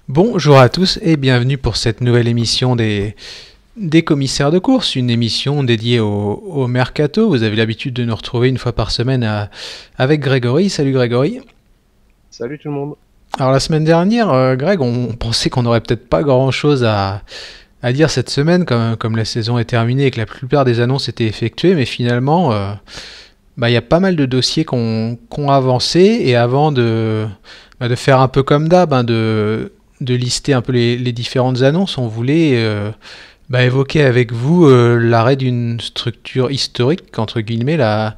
Bonjour à tous et bienvenue pour cette nouvelle émission des commissaires de course, une émission dédiée au mercato. Vous avez l'habitude de nous retrouver une fois par semaine avec Grégory. Salut Grégory. Salut tout le monde. Alors la semaine dernière, Greg, on pensait qu'on n'aurait peut-être pas grand-chose à dire cette semaine, comme la saison est terminée et que la plupart des annonces étaient effectuées, mais finalement, il y a pas mal de dossiers qu'on avancé et avant de faire un peu comme d'hab, de lister un peu les différentes annonces, on voulait évoquer avec vous l'arrêt d'une structure historique, entre guillemets, la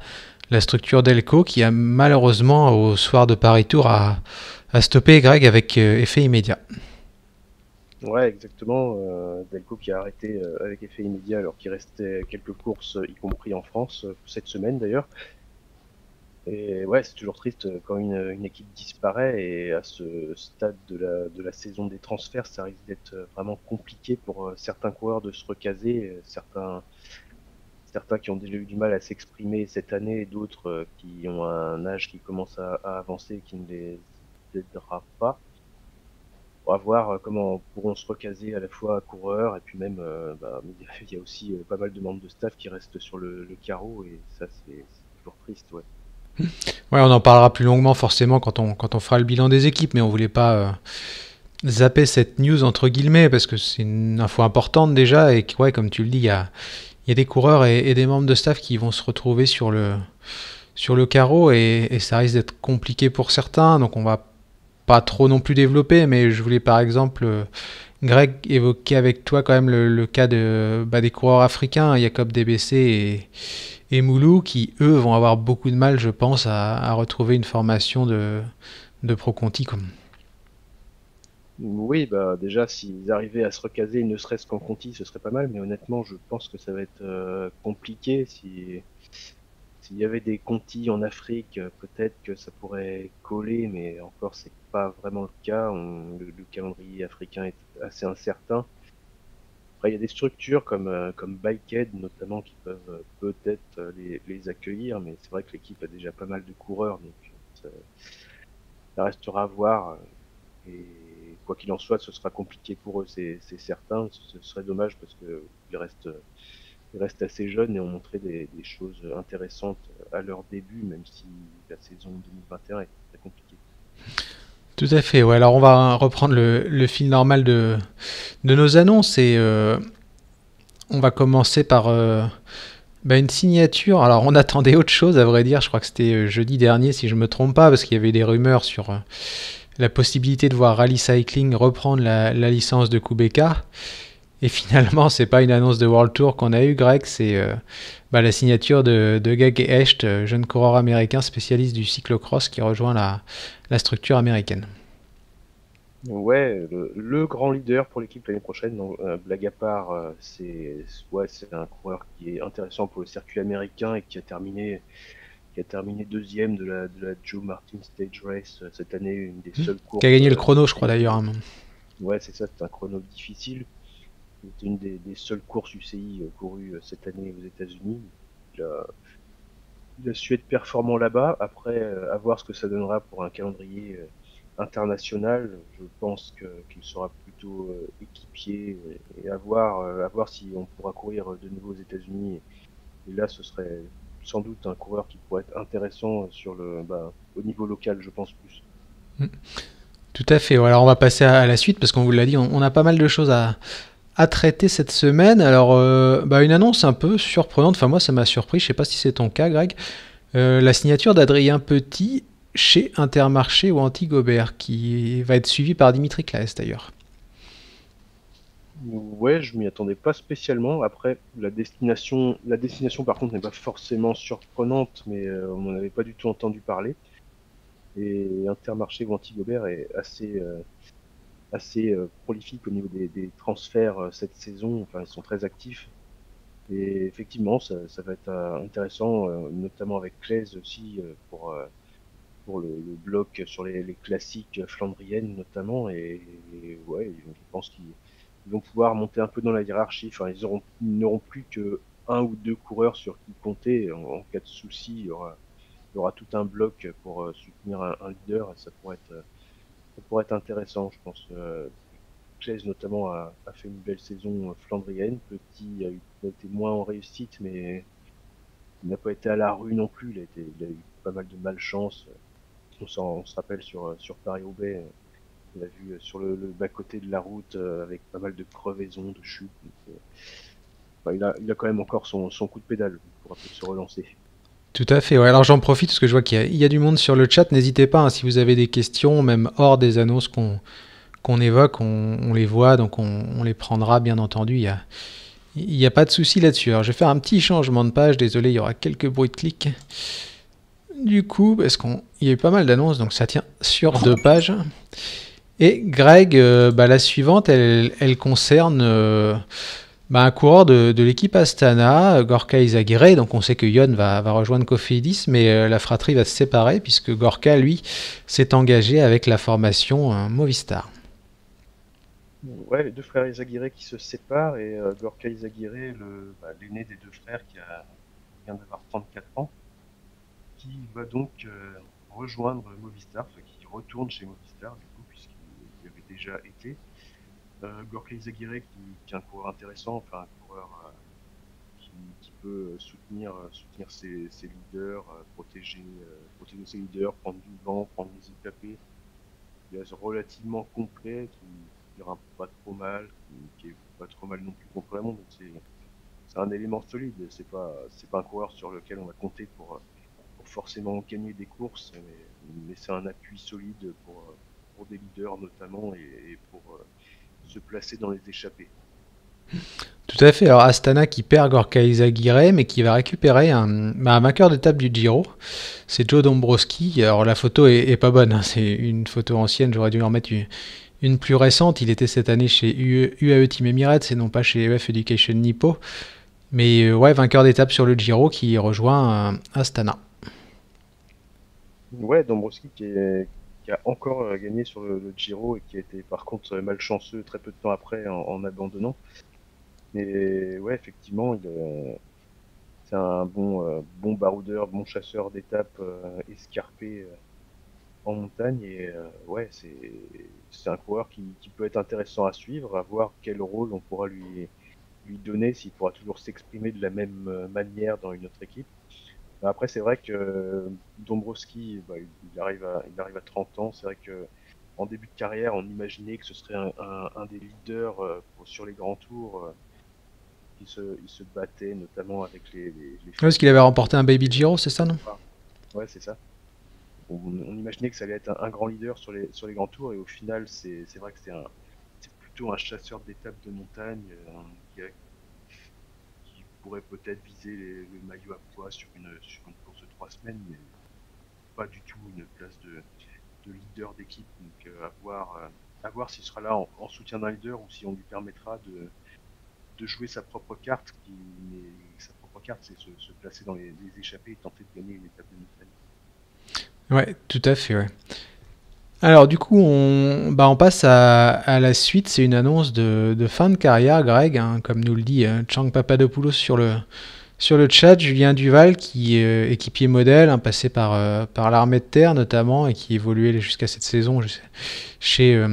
structure Delco, qui a malheureusement, au soir de Paris Tour, a stoppé Greg avec effet immédiat. Ouais, exactement. Delco qui a arrêté avec effet immédiat alors qu'il restait quelques courses, y compris en France, cette semaine d'ailleurs. Et ouais, c'est toujours triste quand une équipe disparaît et à ce stade de la saison des transferts, ça risque d'être vraiment compliqué pour certains coureurs de se recaser, certains qui ont déjà eu du mal à s'exprimer cette année et d'autres qui ont un âge qui commence à avancer et qui ne les aidera pas. On va voir comment pourront se recaser à la fois coureurs et puis même il y a aussi pas mal de membres de staff qui restent sur le carreau et ça c'est toujours triste, ouais. Ouais, on en parlera plus longuement forcément quand on fera le bilan des équipes, mais on voulait pas zapper cette news entre guillemets parce que c'est une info importante déjà et que, ouais, comme tu le dis, il y a des coureurs et des membres de staff qui vont se retrouver sur le carreau et ça risque d'être compliqué pour certains, donc on va pas trop non plus développer, mais je voulais par exemple, Greg, évoquer avec toi quand même le cas des coureurs africains, Jacob DBC et Moulou, qui eux vont avoir beaucoup de mal, je pense, à retrouver une formation de Pro Conti. Comme. Oui, bah déjà s'ils arrivaient à se recaser, ne serait-ce qu'en Conti, ce serait pas mal, mais honnêtement, je pense que ça va être compliqué si s'il y avait des Conti en Afrique, peut-être que ça pourrait coller, mais encore c'est pas vraiment le cas. Le calendrier africain est assez incertain. Après, il y a des structures comme Bikehead notamment qui peuvent peut-être les accueillir, mais c'est vrai que l'équipe a déjà pas mal de coureurs, donc ça restera à voir. Et quoi qu'il en soit, ce sera compliqué pour eux, c'est certain. Ce serait dommage parce que ils restent assez jeunes et ont montré des choses intéressantes à leur début, même si la saison 2021 est très compliquée. Tout à fait, ouais. Alors on va reprendre le fil normal de nos annonces et on va commencer par une signature. Alors on attendait autre chose à vrai dire, je crois que c'était jeudi dernier si je me trompe pas, parce qu'il y avait des rumeurs sur la possibilité de voir Rally Cycling reprendre la licence de Kubeka. Et finalement, c'est pas une annonce de World Tour qu'on a eu, Greg, c'est la signature de Gag Hecht, jeune coureur américain spécialiste du cyclocross qui rejoint la structure américaine. Ouais, le grand leader pour l'équipe l'année prochaine. Donc, blague à part, c'est un coureur qui est intéressant pour le circuit américain et qui a terminé deuxième de la Joe Martin Stage Race cette année, une des seules Qui a courses gagné le chrono, je crois UCI. d'ailleurs. Ouais, c'est ça, c'est un chrono difficile. C'était une des seules courses UCI courues cette année aux États-Unis. Il a su être performant là-bas. Après, à voir ce que ça donnera pour un calendrier international. Je pense qu'il sera plutôt équipier et à voir si on pourra courir de nouveau aux États-Unis. Et là, ce serait sans doute un coureur qui pourrait être intéressant au niveau local, je pense plus. Tout à fait. Alors on va passer à la suite parce qu'on vous l'a dit, on a pas mal de choses à traiter cette semaine. Alors une annonce un peu surprenante. Enfin moi ça m'a surpris. Je sais pas si c'est ton cas, Greg. La signature d'Adrien Petit chez Intermarché ou Antigobert, qui va être suivi par Dimitri Claes d'ailleurs. Ouais, je m'y attendais pas spécialement. Après, la destination par contre n'est pas forcément surprenante, mais on n'en avait pas du tout entendu parler. Et Intermarché ou Antigobert est assez prolifique au niveau des transferts cette saison. Enfin, ils sont très actifs. Et effectivement, ça va être intéressant, notamment avec Claise aussi, pour le bloc sur les classiques flandriennes notamment. Et ouais, je pense qu'ils vont pouvoir monter un peu dans la hiérarchie. Enfin, ils n'auront plus que un ou deux coureurs sur qui compter. En cas de souci, il y aura tout un bloc pour soutenir un leader. Et ça pourrait ça pourrait être intéressant, je pense. Chase notamment a fait une belle saison flandrienne. Petit a été moins en réussite, mais il n'a pas été à la rue non plus. Il a eu pas mal de malchance. On se rappelle sur Paris-Roubaix, on l'a vu sur le bas-côté de la route avec pas mal de crevaisons, de chutes. Donc, bah, il a quand même encore son coup de pédale. Il pourra peut-être se relancer. Tout à fait. Ouais. Alors j'en profite parce que je vois il y a du monde sur le chat. N'hésitez pas, hein, si vous avez des questions, même hors des annonces qu'on évoque, on les voit, donc on les prendra bien entendu. Il y a pas de souci là-dessus. Alors je vais faire un petit changement de page. Désolé, il y aura quelques bruits de clics. Du coup, parce qu'il y a eu pas mal d'annonces, donc ça tient sur 2 pages. Et Greg, la suivante, elle concerne un coureur de l'équipe Astana, Gorka Izagirre. Donc on sait que Yon va rejoindre Cofidis, mais la fratrie va se séparer puisque Gorka, lui, s'est engagé avec la formation Movistar. Ouais, les deux frères Izagirre qui se séparent et Gorka Izagirre, l'aîné des deux frères qui vient d'avoir 34 ans, qui va donc rejoindre Movistar, enfin qui retourne chez Movistar du coup puisqu'il y avait déjà été. Gorka Izagirre qui est un coureur intéressant, enfin un coureur qui peut soutenir ses leaders, protéger ses leaders, prendre du vent, prendre des échappées. Il est relativement complet, qui grimpe pas trop mal, qui est pas trop mal non plus contre la montre. Donc c'est un élément solide. C'est pas un coureur sur lequel on va compter pour forcément gagner des courses, mais c'est un appui solide pour des leaders notamment et pour se placer dans les échappées. Tout à fait. Alors Astana qui perd Gorka Izagirre, mais qui va récupérer un vainqueur d'étape du Giro. C'est Joe Dombrowski. Alors la photo est pas bonne, hein. C'est une photo ancienne. J'aurais dû en mettre une plus récente. Il était cette année chez UAE Team Emirates et non pas chez EF Education Nippo. Mais ouais, vainqueur d'étape sur le Giro qui rejoint Astana. Ouais, Dombrowski qui a encore gagné sur le Giro et qui a été par contre malchanceux très peu de temps après en abandonnant. Mais ouais, effectivement, c'est un bon baroudeur, bon chasseur d'étapes escarpé en montagne. Et ouais, c'est un coureur qui peut être intéressant à suivre, à voir quel rôle on pourra lui donner, s'il pourra toujours s'exprimer de la même manière dans une autre équipe. Après, c'est vrai que Dombrowski, il arrive à 30 ans. C'est vrai que en début de carrière, on imaginait que ce serait un des leaders sur les grands tours. Il se battait notamment avec les Parce qu'il avait remporté un Baby Giro, c'est ça, non? Ouais, c'est ça. On imaginait que ça allait être un grand leader sur les grands tours et au final, c'est vrai que c'est plutôt un chasseur d'étapes de montagne qui pourrait peut-être viser le maillot à poids sur une course de 3 semaines, mais pas du tout une place de leader d'équipe. Donc à voir s'il sera là en soutien d'un leader ou si on lui permettra de jouer sa propre carte. Sa propre carte, c'est se placer dans les échappées et tenter de gagner une étape de montagne. Ouais, tout à fait, ouais. Alors du coup, on passe à la suite. C'est une annonce de fin de carrière, Greg, hein, comme nous le dit Chang Papadopoulos sur le chat. Julien Duval, qui est équipier modèle, hein, passé par l'armée de terre notamment, et qui évoluait jusqu'à cette saison chez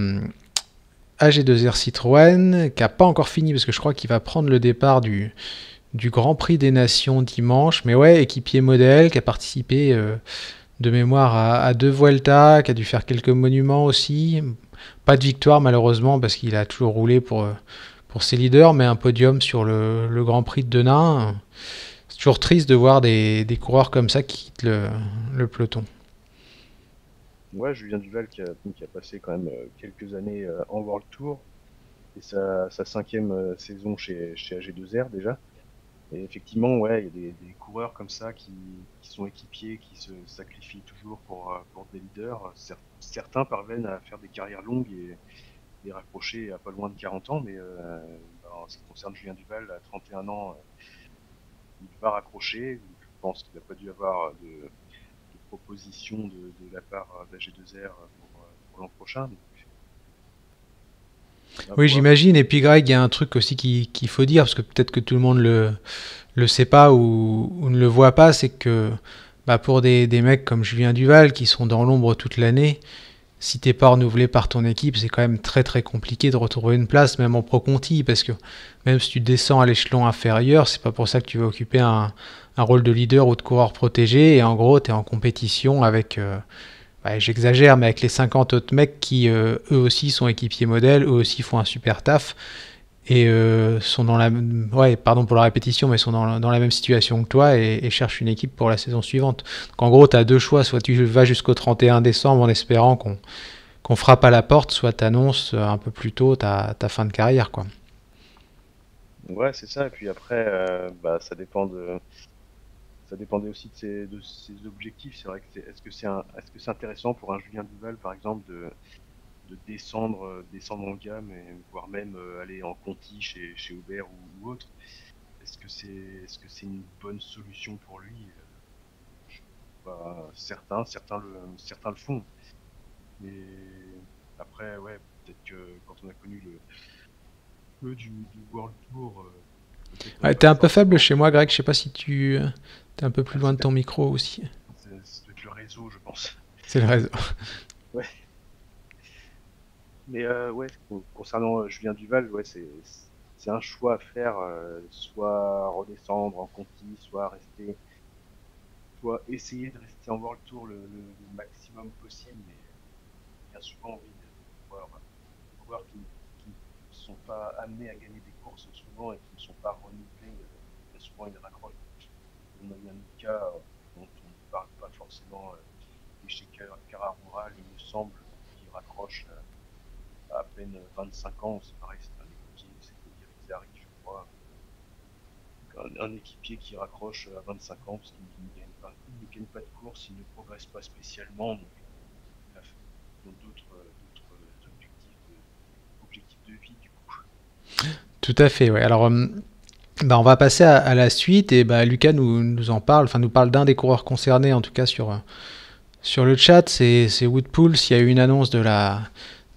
AG2R Citroën, qui n'a pas encore fini, parce que je crois qu'il va prendre le départ du Grand Prix des Nations dimanche. Mais ouais, équipier modèle, qui a participé... de mémoire à 2 Vuelta, qui a dû faire quelques monuments aussi. Pas de victoire malheureusement parce qu'il a toujours roulé pour ses leaders, mais un podium sur le Grand Prix de Denain. C'est toujours triste de voir des coureurs comme ça qui quittent le peloton. Ouais, Julien Duval qui a passé quand même quelques années en World Tour et sa 5e saison chez AG2R déjà. Et effectivement, ouais, il y a des coureurs comme ça qui sont équipiers, qui se sacrifient toujours pour des leaders. Certains parviennent à faire des carrières longues et raccrocher à pas loin de 40 ans, mais en ce qui concerne Julien Duval, à 31 ans, il va raccrocher. Je pense qu'il n'a pas dû avoir de proposition de la part d'AG2R pour l'an prochain. Donc, oui, j'imagine. Et puis Greg, il y a un truc aussi qu'il faut dire, parce que peut-être que tout le monde le sait pas ou ne le voit pas, c'est que pour des mecs comme Julien Duval qui sont dans l'ombre toute l'année, si t'es pas renouvelé par ton équipe, c'est quand même très très compliqué de retrouver une place, même en Pro Conti, parce que même si tu descends à l'échelon inférieur, c'est pas pour ça que tu vas occuper un rôle de leader ou de coureur protégé, et en gros, tu es en compétition avec, ouais, j'exagère, mais avec les 50 autres mecs qui, eux aussi, sont équipiers modèles, eux aussi font un super taf, et sont dans la, ouais, pardon pour la répétition, mais sont dans la même situation que toi et cherchent une équipe pour la saison suivante. Donc en gros, tu as deux choix, soit tu vas jusqu'au 31 décembre en espérant qu'on frappe à la porte, soit tu annonces un peu plus tôt ta fin de carrière, quoi. Ouais, c'est ça. Et puis après, ça dépendait aussi de ses objectifs. C'est vrai que est-ce que c'est intéressant pour un Julien Duval, par exemple, de descendre, descendre en gamme et voire même aller en Conti chez Uber ou autre. Est-ce que c'est une bonne solution pour lui? Je suis pas certain. Certains le font. Mais après, ouais, peut-être que quand on a connu le peu du World Tour, peut-être Ouais, t'es pas un peu faible forcément. chez moi, Greg, je sais pas si tu t'es un peu plus Ah, loin de ton micro aussi. c'est peut-être le réseau, je pense. C'est le réseau. Ouais. Mais ouais, concernant Julien Duval, ouais, c'est un choix à faire, soit redescendre en Conti, soit essayer de rester en World Tour le maximum possible, mais bien souvent, oui, des coureurs qui ne sont pas amenés à gagner des courses souvent et qui ne sont pas renouvelés, bien souvent ils raccrochent. On a eu un cas dont on ne parle pas forcément, et chez Cara Rural, il me semble, qu'il raccroche à peine 25 ans, c'est pareil, c'est un équipier, c'était Irizarry, je crois. Un équipier qui raccroche à 25 ans parce qu'il ne gagne pas de course, il ne progresse pas spécialement, donc il a d'autres objectifs de vie du coup. Tout à fait, ouais. Alors, bah, on va passer à la suite et bah, Lucas nous en parle, enfin nous parle d'un des coureurs concernés en tout cas sur le chat, c'est Wood Pools. Il y a eu une annonce de la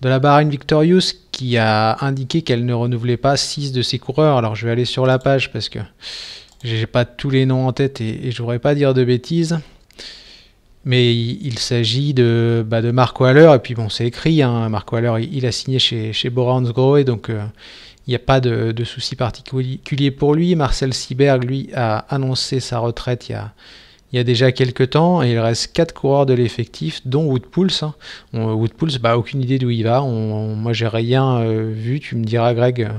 Bahrain Victorious qui a indiqué qu'elle ne renouvelait pas 6 de ses coureurs. Alors je vais aller sur la page parce que j'ai pas tous les noms en tête et je voudrais pas dire de bêtises. Mais il s'agit de Marco Haller, et puis bon, c'est écrit, hein, Marco Haller, il a signé chez Bora Hansgrohe, donc il n'y a pas de souci particulier pour lui. Marcel Sieberg, lui, a annoncé sa retraite il y a déjà quelques temps, et il reste 4 coureurs de l'effectif, dont Wood Pools. Hein. Wood Pools, bah, aucune idée d'où il va. Moi, j'ai rien vu. Tu me diras, Greg,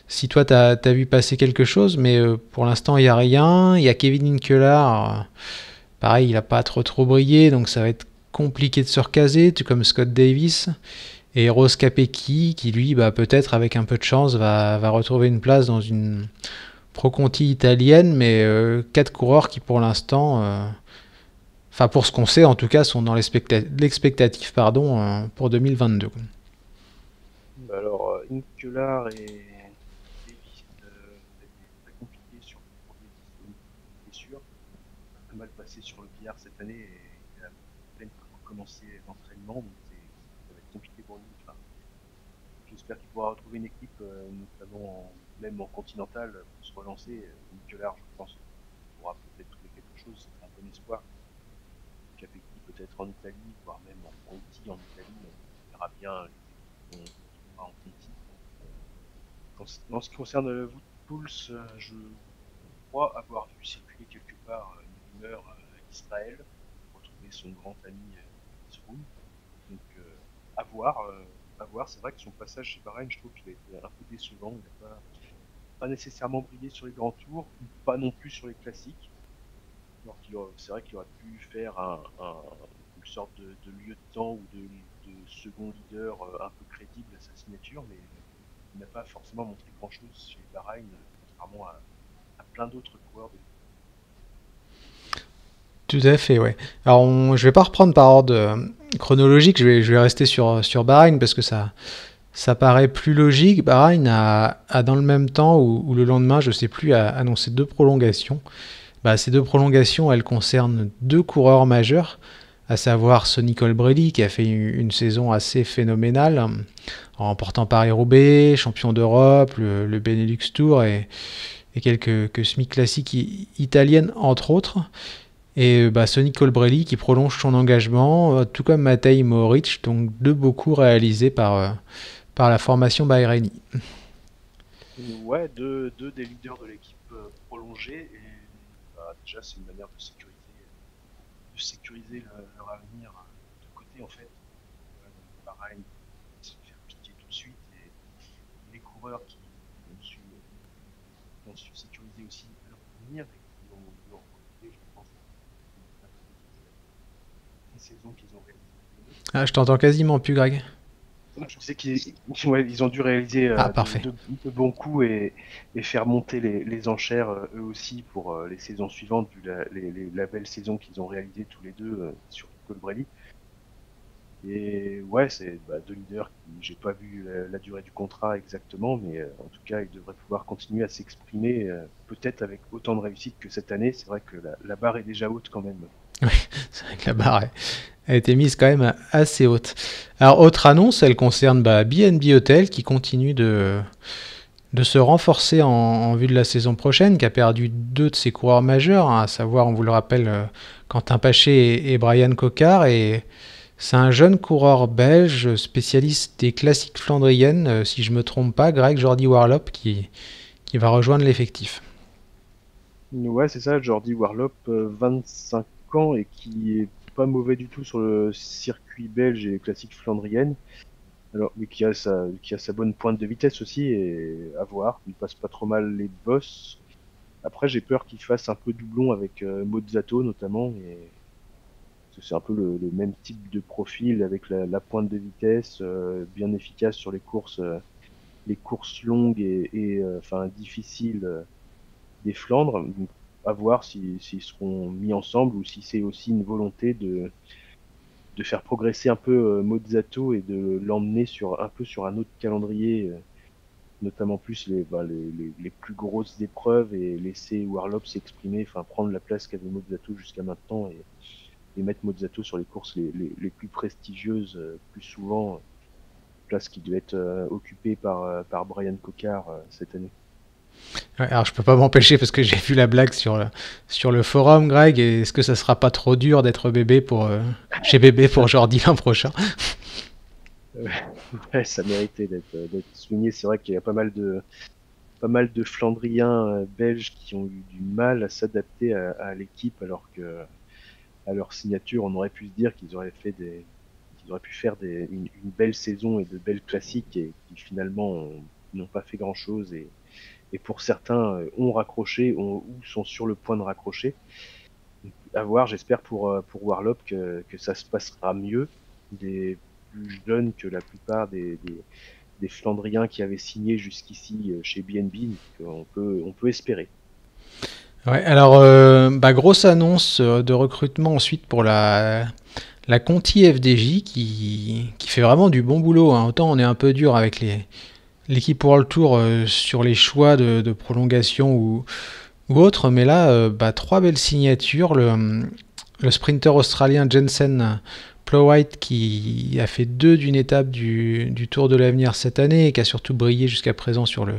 si toi, tu as vu passer quelque chose, mais pour l'instant, il n'y a rien. Il y a Kevin Inkelar. Pareil, il n'a pas trop brillé, donc ça va être compliqué de se recaser, tout comme Scott Davis. Et Rose Capecchi, qui lui, bah, peut-être avec un peu de chance, va retrouver une place dans une Pro Conti italienne, mais 4 coureurs qui pour l'instant, enfin pour ce qu'on sait en tout cas, sont dans l'expectative pour 2022. Alors, Inkelar et Davis, ça a été très compliqué sur le premier blessure. Très mal passé sur le billard cette année et il a à peine commencé l'entraînement, donc ça va être compliqué pour lui. Enfin, j'espère qu'il pourra retrouver une équipe, notamment même en continental, pour se relancer. Nicolas, je pense qu'il pourra peut-être trouver quelque chose, c'est un bon espoir. Capecchi peut-être en Italie, voire même en Conti en Italie, on verra bien les équipes qui vont en Conti. En ce qui concerne Woodpools, je crois avoir vu circuler quelque part une rumeur à Israël pour retrouver son grand ami Zroun. Donc à voir, à voir. C'est vrai que son passage chez Bahreïn, je trouve qu'il a été un peu décevant. Il n'a pas nécessairement brillé sur les grands tours, pas non plus sur les classiques. Alors c'est vrai qu'il aurait pu faire une sorte de lieutenant ou de second leader un peu crédible à sa signature, mais il n'a pas forcément montré grand-chose chez Bahreïn, contrairement à plein d'autres coureurs de. Tout à fait, ouais. Alors je vais pas reprendre par ordre chronologique, je vais rester sur Bahreïn parce que ça paraît plus logique. Bahreïn a dans le même temps ou le lendemain, je sais plus, a annoncé 2 prolongations. Bah, ces 2 prolongations, elles concernent 2 coureurs majeurs, à savoir Sonny Colbrelli, qui a fait une saison assez phénoménale, en remportant Paris-Roubaix, champion d'Europe, le Benelux Tour et quelques semi-classiques italiennes, entre autres. Et Sonny Colbrelli qui prolonge son engagement, tout comme Matej Mohoric, donc deux beaux coups réalisés par la formation bahreïnie. Ouais, deux des leaders de l'équipe prolongés et déjà c'est une manière de sécuriser leur avenir de côté en fait. Pareil, se faire piquer tout de suite et les coureurs qui ont su sécuriser aussi leur avenir et qui ont de leur côté, je pense, les saisons qu'ils ont réalisées. Ah, je t'entends quasiment plus, Greg. Je sais qu'ils ont dû réaliser Ah, parfait. de bons coups et faire monter les enchères eux aussi pour les saisons suivantes, vu la belle saison qu'ils ont réalisée tous les deux, surtout Colbrelli. Et ouais, c'est deux leaders qui, j'ai pas vu la durée du contrat exactement, mais en tout cas, ils devraient pouvoir continuer à s'exprimer, peut-être avec autant de réussite que cette année. C'est vrai que la barre est déjà haute quand même. Oui, c'est vrai que la barre a été mise quand même assez haute. Alors, autre annonce, elle concerne B&B Hotel qui continue de se renforcer en vue de la saison prochaine, qui a perdu deux de ses coureurs majeurs, hein, à savoir, on vous le rappelle, Quentin Paché et Brian Coquard. Et c'est un jeune coureur belge, spécialiste des classiques flandriennes, si je me trompe pas, Greg Jordi Warlop, qui va rejoindre l'effectif. Ouais, c'est ça, Jordi Warlop, 25 ans et qui est pas mauvais du tout sur le circuit belge et les classiques flandriennes. Alors, mais qui a sa bonne pointe de vitesse aussi, et à voir. Il passe pas trop mal les bosses. Après, j'ai peur qu'il fasse un peu doublon avec Mozzato notamment, et c'est un peu le même type de profil avec la pointe de vitesse, bien efficace sur les courses longues enfin difficiles des Flandres. Donc, à voir s'ils seront mis ensemble ou si c'est aussi une volonté de faire progresser un peu Mozzato et de l'emmener un peu sur un autre calendrier, notamment plus les plus grosses épreuves et laisser Warlop s'exprimer, enfin prendre la place qu'avait Mozzato jusqu'à maintenant et mettre Mozzato sur les courses les plus prestigieuses plus souvent, place qui devait être occupée par Brian Coquard cette année. Ouais, alors je peux pas m'empêcher parce que j'ai vu la blague sur le forum, Greg. Et est-ce que ça sera pas trop dur d'être bébé chez bébé pour Jordi l'an prochain? Ouais, ça méritait d'être souligné. C'est vrai qu'il y a pas mal de Flandriens belges qui ont eu du mal à s'adapter à l'équipe, alors que à leur signature, on aurait pu se dire qu'ils auraient pu faire une belle saison et de belles classiques et qui finalement n'ont pas fait grand chose et pour certains ont raccroché ou sont sur le point de raccrocher. Donc, à voir, j'espère pour Warlock que ça se passera mieux. Il est plus jeune que la plupart des Flandriens qui avaient signé jusqu'ici chez BNB, donc on peut espérer. Ouais, alors grosse annonce de recrutement ensuite pour la Conti FDJ qui fait vraiment du bon boulot, hein. Autant on est un peu dur avec l'équipe World Tour sur les choix de prolongation ou autre, mais là, trois belles signatures. Le sprinter australien Jensen Plowhite qui a fait deux d'une étape du Tour de l'Avenir cette année et qui a surtout brillé jusqu'à présent sur le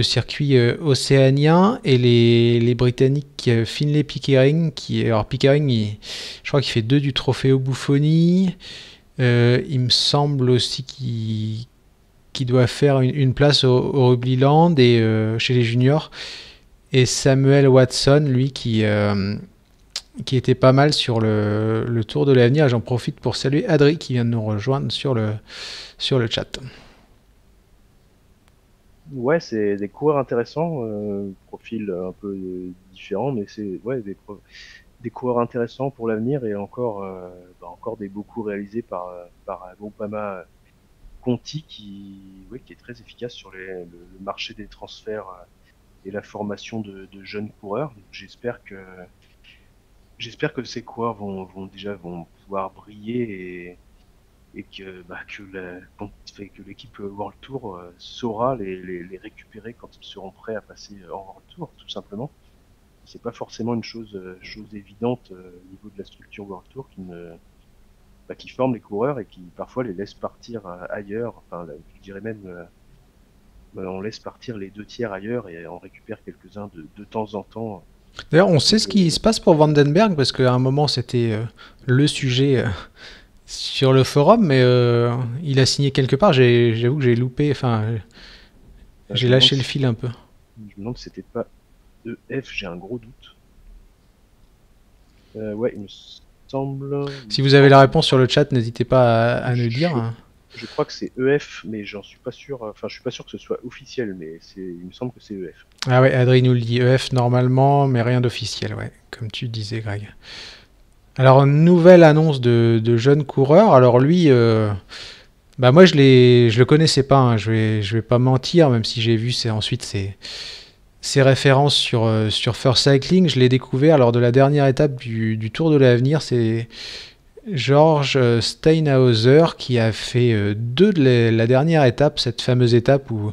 circuit océanien, et les Britanniques Finlay Pickering, alors Pickering, je crois qu'il fait deux du Trofeo Buffoni. Il me semble aussi qu'il doit faire une place au Rugby Land et chez les juniors. Et Samuel Watson, lui, qui était pas mal sur le Tour de l'Avenir. J'en profite pour saluer Adri qui vient de nous rejoindre sur le chat. Ouais, c'est des coureurs intéressants, profil un peu différent, mais c'est ouais, des coureurs intéressants pour l'avenir et encore des beaux coups réalisés par Groupama Conti qui est très efficace sur le marché des transferts et la formation de jeunes coureurs. Donc, j'espère que ces coureurs vont pouvoir briller et que l'équipe World Tour saura les récupérer quand ils seront prêts à passer en World Tour, tout simplement. C'est pas forcément une chose évidente au niveau de la structure World Tour qui forme les coureurs et qui parfois les laisse partir ailleurs. Enfin, je dirais même on laisse partir les deux tiers ailleurs et on récupère quelques-uns de temps en temps D'ailleurs, on sait Donc, ce qui se passe pour Vandenberg, parce qu'à un moment, c'était le sujet sur le forum, mais il a signé quelque part. J'avoue que j'ai loupé, enfin, je j'ai me demande lâché le si, fil un peu. je me demande si c'était pas EF, j'ai un gros doute. Ouais, il me Si vous avez la semble, réponse sur le chat, n'hésitez pas à nous le dire, je, hein. je crois que c'est EF, mais j'en suis pas sûr. Enfin, je suis pas sûr que ce soit officiel, mais il me semble que c'est EF. Ah ouais, Adrien nous le dit, EF normalement, mais rien d'officiel, ouais, comme tu disais, Greg. Alors, nouvelle annonce de jeune coureur. Alors lui, bah moi je le connaissais pas, hein, je vais pas mentir, même si j'ai vu ensuite ses références sur First Cycling. Je l'ai découvert lors de la dernière étape du Tour de l'Avenir. C'est George Steinhauser qui a fait deux de la dernière étape, cette fameuse étape où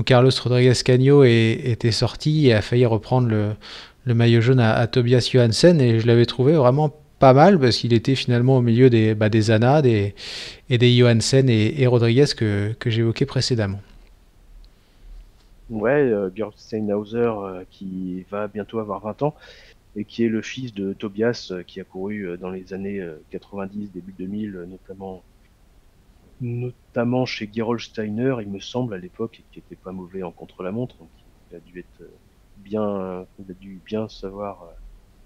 Carlos Rodriguez Cagno était sorti et a failli reprendre le maillot jaune à Tobias Johansen. Et je l'avais trouvé vraiment pas mal parce qu'il était finalement au milieu des Anna et des Johansen et Rodriguez que j'évoquais précédemment. Ouais, Georg Steinhauser, qui va bientôt avoir 20 ans, et qui est le fils de Tobias, qui a couru dans les années 90, début 2000, notamment chez Gerolsteiner, il me semble, à l'époque, et qui était pas mauvais en contre-la-montre. Donc il a dû être il a dû bien savoir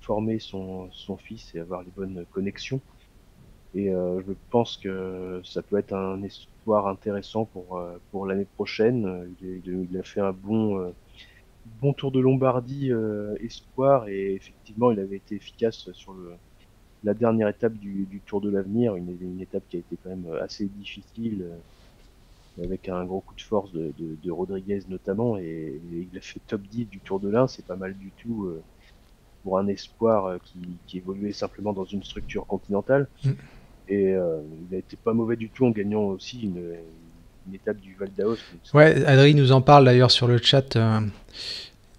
former son fils et avoir les bonnes connexions. Et je pense que ça peut être un espoir intéressant pour l'année prochaine. Il a fait un bon tour de Lombardie espoir, et effectivement il avait été efficace sur la dernière étape du Tour de l'Avenir, une étape qui a été quand même assez difficile, avec un gros coup de force de Rodriguez notamment, et il a fait top 10 du Tour de l'Ain, c'est pas mal du tout pour un espoir qui évoluait simplement dans une structure continentale. Mm. Et il a été pas mauvais du tout en gagnant aussi une étape du Val d'Aoste. Ouais, Adrien nous en parle d'ailleurs sur le chat.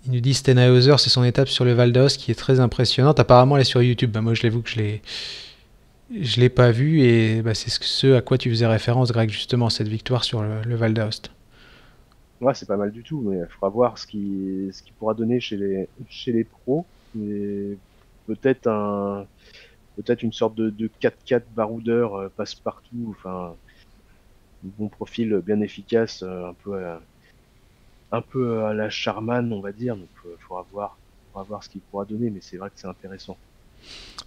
Il nous dit Steinhauser, c'est son étape sur le Val d'Aoste qui est très impressionnante. Apparemment, elle est sur YouTube. Bah, moi, je l'avoue que je l'ai pas vu et bah, c'est ce à quoi tu faisais référence, Greg, justement, cette victoire sur le Val d'Aoste. Ouais, c'est pas mal du tout, mais il faudra voir ce qu'il pourra donner chez les pros. Et peut-être peut-être une sorte de 4x4 baroudeur passe-partout, enfin, un bon profil bien efficace, un peu à la Charman, on va dire. Donc, faudra voir ce qu'il pourra donner, mais c'est vrai que c'est intéressant.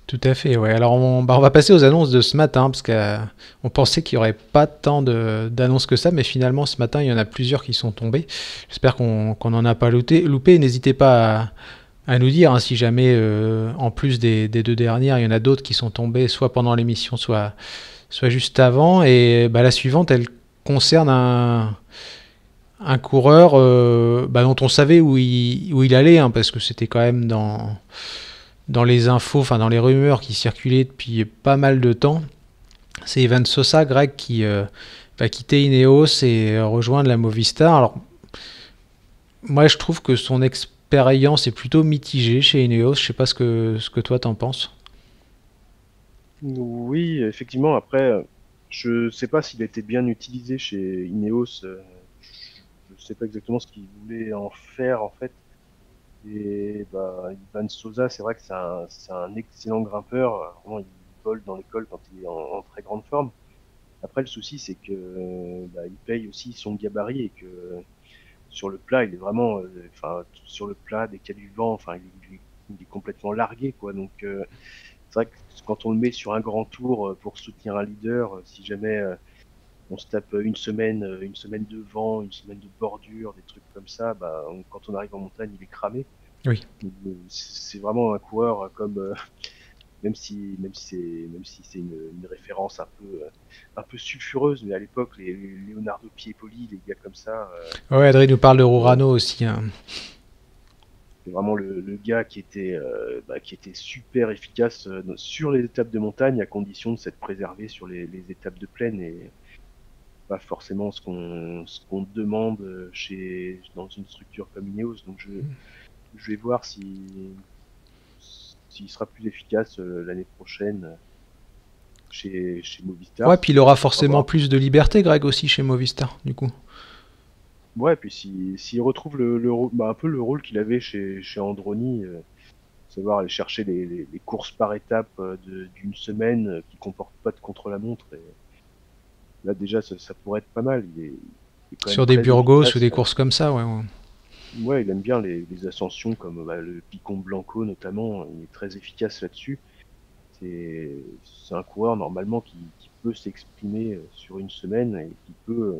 Tout à fait, ouais. Alors, on va passer aux annonces de ce matin, parce qu'on pensait qu'il n'y aurait pas tant d'annonces que ça, mais finalement, ce matin, il y en a plusieurs qui sont tombées. J'espère qu'on n'en a pas loupé. N'hésitez pas à nous dire, hein, si jamais, en plus des deux dernières, il y en a d'autres qui sont tombées, soit pendant l'émission, soit juste avant. Et bah, la suivante, elle concerne un coureur dont on savait où il allait, hein, parce que c'était quand même dans les infos, enfin dans les rumeurs qui circulaient depuis pas mal de temps. C'est Evan Sosa, Greg, qui va quitter Ineos et rejoindre la Movistar. Alors, moi, je trouve que son expérience est plutôt mitigée chez Ineos. Je sais pas ce que toi t'en penses. Oui, effectivement. Après, je sais pas s'il a été bien utilisé chez Ineos. Je sais pas exactement ce qu'il voulait en faire en fait. Et bah, Ivan Sosa, c'est vrai que c'est un excellent grimpeur. Vraiment, il vole dans l'école quand il est en très grande forme. Après, le souci, c'est que bah, il paye aussi son gabarit, et que sur le plat, il est vraiment, enfin, sur le plat, dès qu'il y a du vent, enfin, il est complètement largué, quoi. Donc, c'est vrai que quand on le met sur un grand tour pour soutenir un leader, si jamais on se tape une semaine de vent, une semaine de bordure, des trucs comme ça, bah, quand on arrive en montagne, il est cramé. Oui. C'est vraiment un coureur comme, même si c'est une référence un peu sulfureuse, mais à l'époque, les Leonardo Piepoli, les gars comme ça, Ouais, Adrien nous parle de euh, Rurano aussi, hein. c'est vraiment le gars qui était super efficace sur les étapes de montagne, à condition de s'être préservé sur les étapes de plaine, et pas forcément ce qu'on demande dans une structure comme Ineos. Donc je vais voir s'il sera plus efficace l'année prochaine chez Ouais, Movistar. puis il aura On va forcément voir. plus de liberté, Greg, aussi chez Movistar, du coup. Ouais, puis s'il retrouve un peu le rôle qu'il avait chez Androni, savoir aller chercher les courses par étapes d'une semaine qui comportent pas de contre-la-montre. Et là déjà ça pourrait être pas mal. Il est quand même Sur des très Burgos efficace. ou des courses comme ça, ouais. Ouais, il aime bien les ascensions comme le Picon Blanco notamment. Il est très efficace là-dessus. C'est un coureur normalement qui peut s'exprimer sur une semaine et qui peut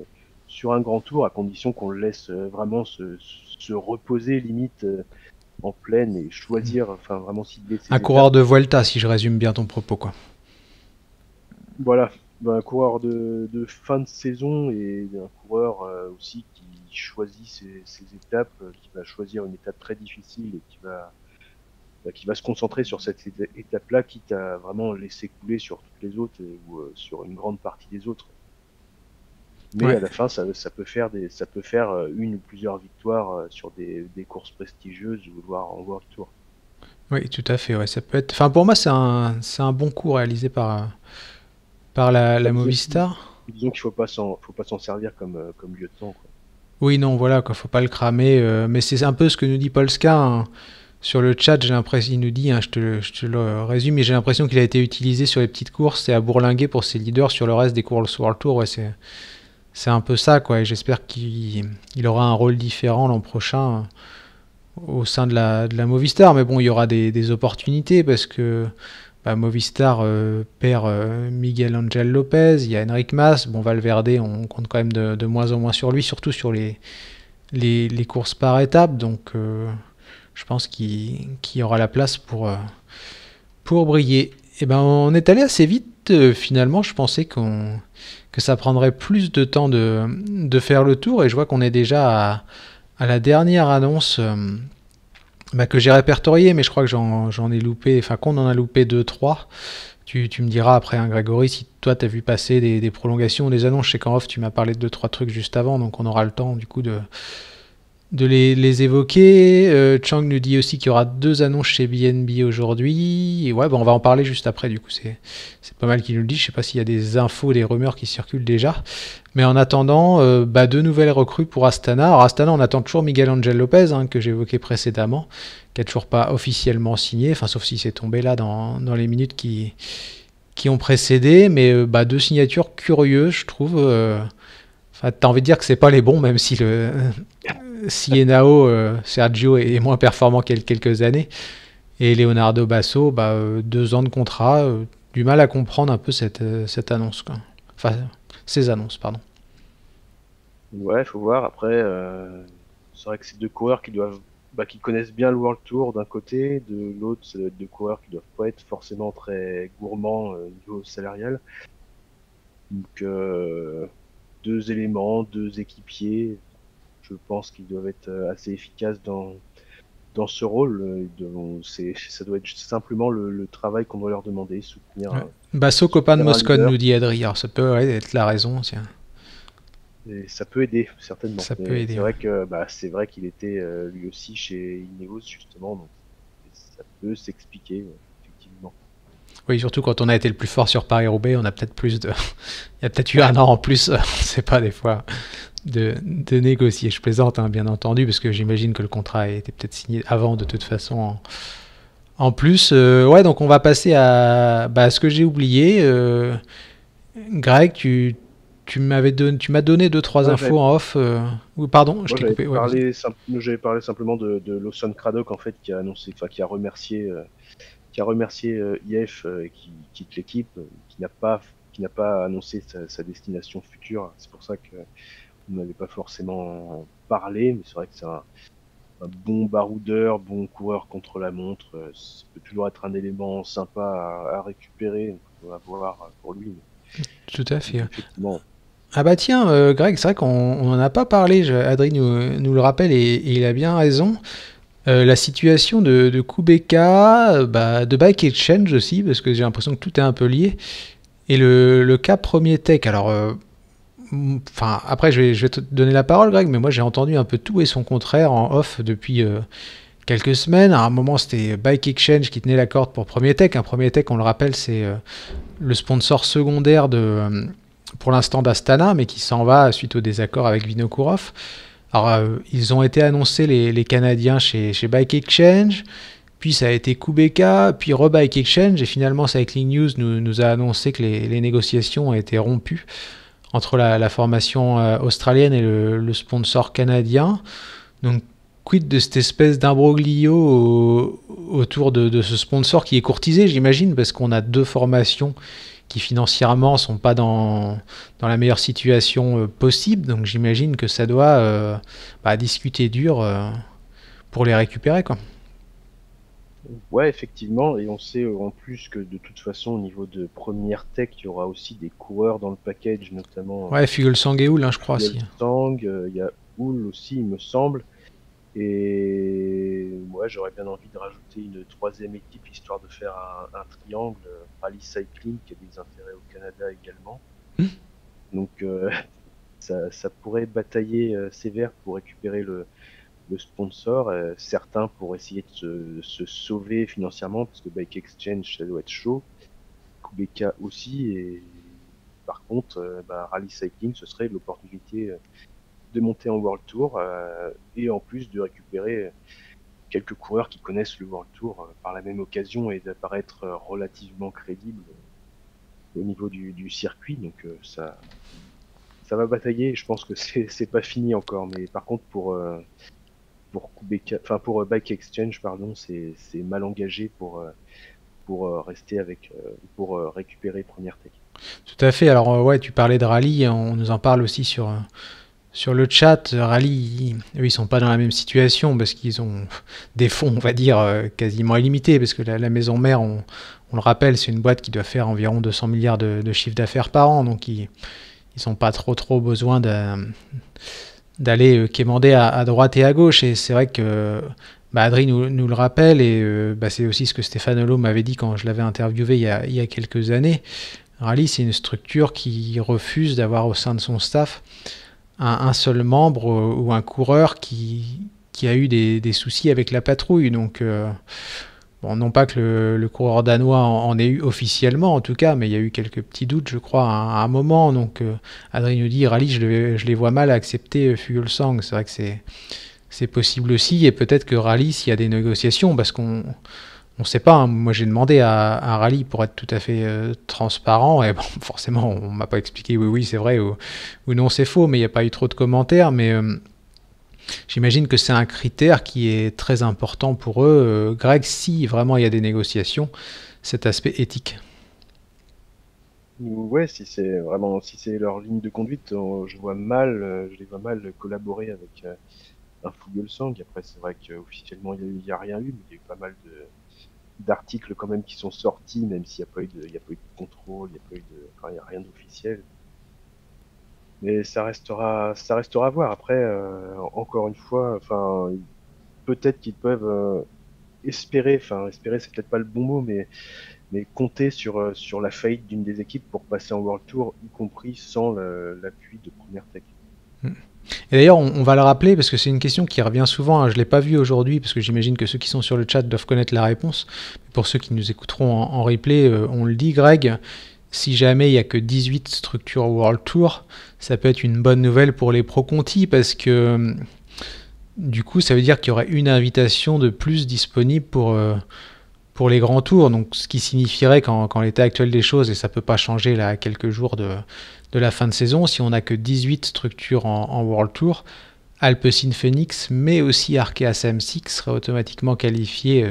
sur un grand tour, à condition qu'on le laisse vraiment se reposer limite en pleine et choisir, enfin vraiment cibler ses Un étapes. coureur de Vuelta, si je résume bien ton propos, quoi. Voilà, un coureur de fin de saison et un coureur aussi qui choisit ses étapes, qui va choisir une étape très difficile et qui va se concentrer sur cette étape-là, quitte à vraiment laisser couler sur toutes les autres ou sur une grande partie des autres. Mais Ouais. à la fin, ça peut faire une ou plusieurs victoires sur des courses prestigieuses ou voire en World Tour. Oui, tout à fait. Ouais, ça peut être. Enfin, pour moi, c'est un bon coup réalisé par la Movistar. Disons qu'il faut pas s'en servir comme lieutenant, quoi. Oui, non, voilà, quoi, faut pas le cramer. Mais c'est un peu ce que nous dit Polska, hein. Sur le chat, j'ai l'impression, il nous dit, hein, je te le résume, mais j'ai l'impression qu'il a été utilisé sur les petites courses et à bourlinguer pour ses leaders sur le reste des courses World Tour. Ouais, c'est un peu ça, quoi. Et j'espère qu'il aura un rôle différent l'an prochain au sein de la Movistar. Mais bon, il y aura des opportunités parce que Movistar perd Miguel Angel Lopez, il y a Enric Mas, bon Valverde, on compte quand même de moins en moins sur lui, surtout sur les courses par étapes, donc je pense qu'il y aura la place pour briller. Et ben on est allé assez vite finalement, je pensais que ça prendrait plus de temps de faire le tour, et je vois qu'on est déjà à la dernière annonce que j'ai répertoriée, mais je crois que j'en ai loupé, enfin qu'on en a loupé 2-3. Tu me diras après, hein, Grégory, si toi t'as vu passer des prolongations, des annonces. Je sais qu'en off tu m'as parlé de 2-3 trucs juste avant, donc on aura le temps du coup de les évoquer. Chang nous dit aussi qu'il y aura 2 annonces chez BNB aujourd'hui. Et ouais, on va en parler juste après, du coup c'est pas mal qu'il nous le dise. Je sais pas s'il y a des infos, des rumeurs qui circulent déjà. Mais en attendant, 2 nouvelles recrues pour Astana. Alors Astana, on attend toujours Miguel Angel Lopez, hein, que j'évoquais précédemment, qui n'a toujours pas officiellement signé, enfin sauf si c'est tombé là dans les minutes qui ont précédé. Mais 2 signatures curieuses, je trouve. Enfin, t'as envie de dire que c'est pas les bons, même si si Henao, Sergio est moins performant qu'il y a quelques années. Et Leonardo Basso, 2 ans de contrat, du mal à comprendre un peu cette annonce, quoi. Enfin, ces annonces, pardon. Ouais, faut voir. Après, c'est vrai que c'est 2 coureurs qui connaissent bien le World Tour d'un côté, de l'autre, ça doit être 2 coureurs qui doivent pas être forcément très gourmands au niveau salarial. Donc, 2 éléments, 2 équipiers. Je pense qu'ils doivent être assez efficaces dans ce rôle. Ça doit être simplement le travail qu'on doit leur demander, soutenir. Ouais. Basso, copain de Moscone, leader. nous dit Adri. Alors ça peut être la raison, tiens. Et ça peut aider, certainement. Ça peut aider, c'est ouais. vrai que c'est vrai qu'il était lui aussi chez Ineos, justement, donc ça peut s'expliquer, effectivement. Oui, surtout quand on a été le plus fort sur Paris-Roubaix, on a peut-être plus de... Il y a peut-être eu un an en plus, on ne sait pas des fois, de négocier. Je plaisante, hein, bien entendu, parce que j'imagine que le contrat a été peut-être signé avant, de toute façon. En plus, ouais, donc on va passer à ce que j'ai oublié. Greg, tu m'as donné 2-3 infos en off. Pardon, je t'ai coupé. Ouais, j'avais parlé simplement de Lawson Craddock, en fait, qui a remercié IF et qui quitte l'équipe, qui n'a pas annoncé sa destination future. C'est pour ça que on n'avait pas forcément parlé, mais c'est vrai que c'est un bon baroudeur, bon coureur contre la montre. Ça peut toujours être un élément sympa à récupérer. Donc on va voir pour lui. Tout à fait. Effectivement. Ah bah tiens, Greg, c'est vrai qu'on n'en a pas parlé. Adrien nous le rappelle et il a bien raison. La situation de Kubeka, de Bike Exchange aussi, parce que j'ai l'impression que tout est un peu lié. Et le cas Premier Tech. Alors, après, je vais te donner la parole, Greg, mais moi j'ai entendu un peu tout et son contraire en off depuis quelques semaines. À un moment, c'était Bike Exchange qui tenait la corde pour Premier Tech. Premier Tech, on le rappelle, c'est le sponsor secondaire pour l'instant d'Astana, mais qui s'en va suite au désaccord avec Vinokourov. Alors, ils ont été annoncés, les Canadiens, chez Bike Exchange. puis ça a été Kubeka, puis Rebike Exchange, et finalement Cycling News nous a annoncé que les négociations ont été rompues entre la formation australienne et le sponsor canadien. Donc quid de cette espèce d'imbroglio autour de ce sponsor qui est courtisé, j'imagine, parce qu'on a deux formations qui financièrement sont pas dans la meilleure situation possible, donc j'imagine que ça doit discuter dur pour les récupérer, quoi. Ouais, effectivement, et on sait en plus que de toute façon, au niveau de Première Tech, il y aura aussi des coureurs dans le package, notamment Ouais, Fuglsang et Hull, je crois aussi. Fuglsang, il y a Hull aussi, il me semble. Et moi, j'aurais bien envie de rajouter une troisième équipe, histoire de faire un triangle, Rally Cycling, qui a des intérêts au Canada également. Donc, ça pourrait batailler sévère pour récupérer le sponsor. Certains pour essayer de se sauver financièrement, parce que Bike Exchange, ça doit être chaud. Kubeka aussi. Et par contre, Rally Cycling, ce serait l'opportunité de monter en World Tour et en plus de récupérer quelques coureurs qui connaissent le World Tour par la même occasion et d'apparaître relativement crédible au niveau du circuit. Donc ça va batailler. Je pense que c'est pas fini encore, mais par contre pour Kubeka, enfin pour Bike Exchange, pardon, c'est mal engagé pour rester avec pour récupérer Première Tech. Tout à fait. Alors ouais, tu parlais de rallye, on nous en parle aussi sur le chat. Rallye, eux, ils sont pas dans la même situation parce qu'ils ont des fonds, on va dire, quasiment illimités, parce que la maison mère, on le rappelle, c'est une boîte qui doit faire environ 200 milliards de chiffre d'affaires par an, donc ils n'ont pas trop besoin d'aller quémander à droite et à gauche. Et c'est vrai que Adri nous le rappelle, et c'est aussi ce que Stéphane Hulot m'avait dit quand je l'avais interviewé il y a quelques années. Rallye, c'est une structure qui refuse d'avoir au sein de son staff un seul membre ou un coureur qui a eu des soucis avec la patrouille. Donc, bon, non pas que le coureur danois en ait eu officiellement, en tout cas, mais il y a eu quelques petits doutes, je crois, à un moment. Donc, Adrien nous dit, Rallye, je les vois mal accepter Fuglsang. C'est vrai que c'est possible aussi, et peut-être que Rallye, s'il y a des négociations, parce qu'on ne sait pas, hein. Moi j'ai demandé à Rallye pour être tout à fait transparent, et bon, forcément on m'a pas expliqué oui c'est vrai ou non c'est faux, mais il n'y a pas eu trop de commentaires, mais j'imagine que c'est un critère qui est très important pour eux, Greg, si vraiment il y a des négociations, cet aspect éthique. Ouais, si c'est leur ligne de conduite, je les vois mal collaborer avec un Fuglsang. Après, c'est vrai qu'officiellement il y a rien eu, mais il y a eu pas mal d'articles quand même qui sont sortis, même s'il n'y a pas eu de contrôle, il y a rien d'officiel. Mais ça restera à voir. Après, encore une fois, enfin, peut-être qu'ils peuvent espérer c'est peut-être pas le bon mot, mais compter sur la faillite d'une des équipes pour passer en World Tour, y compris sans l'appui de Première Tech. Et d'ailleurs, on va le rappeler parce que c'est une question qui revient souvent, hein. Je ne l'ai pas vu aujourd'hui parce que j'imagine que ceux qui sont sur le chat doivent connaître la réponse. Pour ceux qui nous écouteront en replay, on le dit, Greg, si jamais il n'y a que 18 structures World Tour, ça peut être une bonne nouvelle pour les Pro Conti parce que du coup, ça veut dire qu'il y aurait une invitation de plus disponible pour les grands tours. Donc, ce qui signifierait qu'en l'état actuel des choses, et ça ne peut pas changer là à quelques jours de la fin de saison, si on n'a que 18 structures en World Tour, Alpecin Phoenix, mais aussi Arkea Samsic seraient automatiquement qualifiés,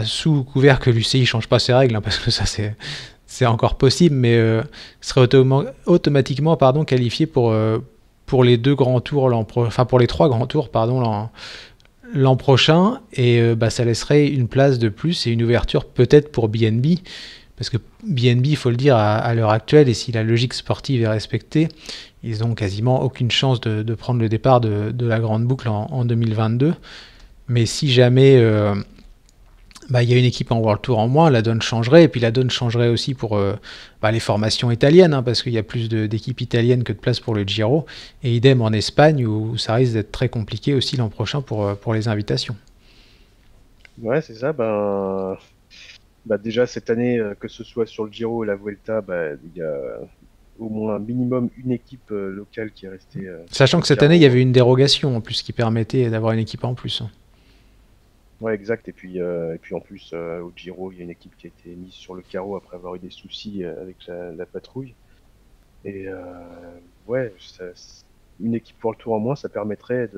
sous couvert que l'UCI ne change pas ses règles, hein, parce que ça c'est encore possible, mais seraient automatiquement qualifiés pour les deux grands tours, pour les trois grands tours, l'an prochain, et ça laisserait une place de plus et une ouverture peut-être pour BNB, parce que BNB, il faut le dire, à l'heure actuelle, et si la logique sportive est respectée, ils n'ont quasiment aucune chance de prendre le départ de la grande boucle en 2022. Mais si jamais il y a une équipe en World Tour en moins, la donne changerait, et puis la donne changerait aussi pour les formations italiennes, hein, parce qu'il y a plus d'équipes italiennes que de place pour le Giro, et idem en Espagne, où ça risque d'être très compliqué aussi l'an prochain pour les invitations. Ouais, c'est ça. Déjà cette année, que ce soit sur le Giro et la Vuelta, il y a au moins un minimum une équipe locale qui est restée. Sachant que cette année, il y avait une dérogation en plus qui permettait d'avoir une équipe en plus. Ouais, exact. Et puis en plus, au Giro, il y a une équipe qui a été mise sur le carreau après avoir eu des soucis avec la patrouille. Et ouais, une équipe pour le Tour en moins, ça permettrait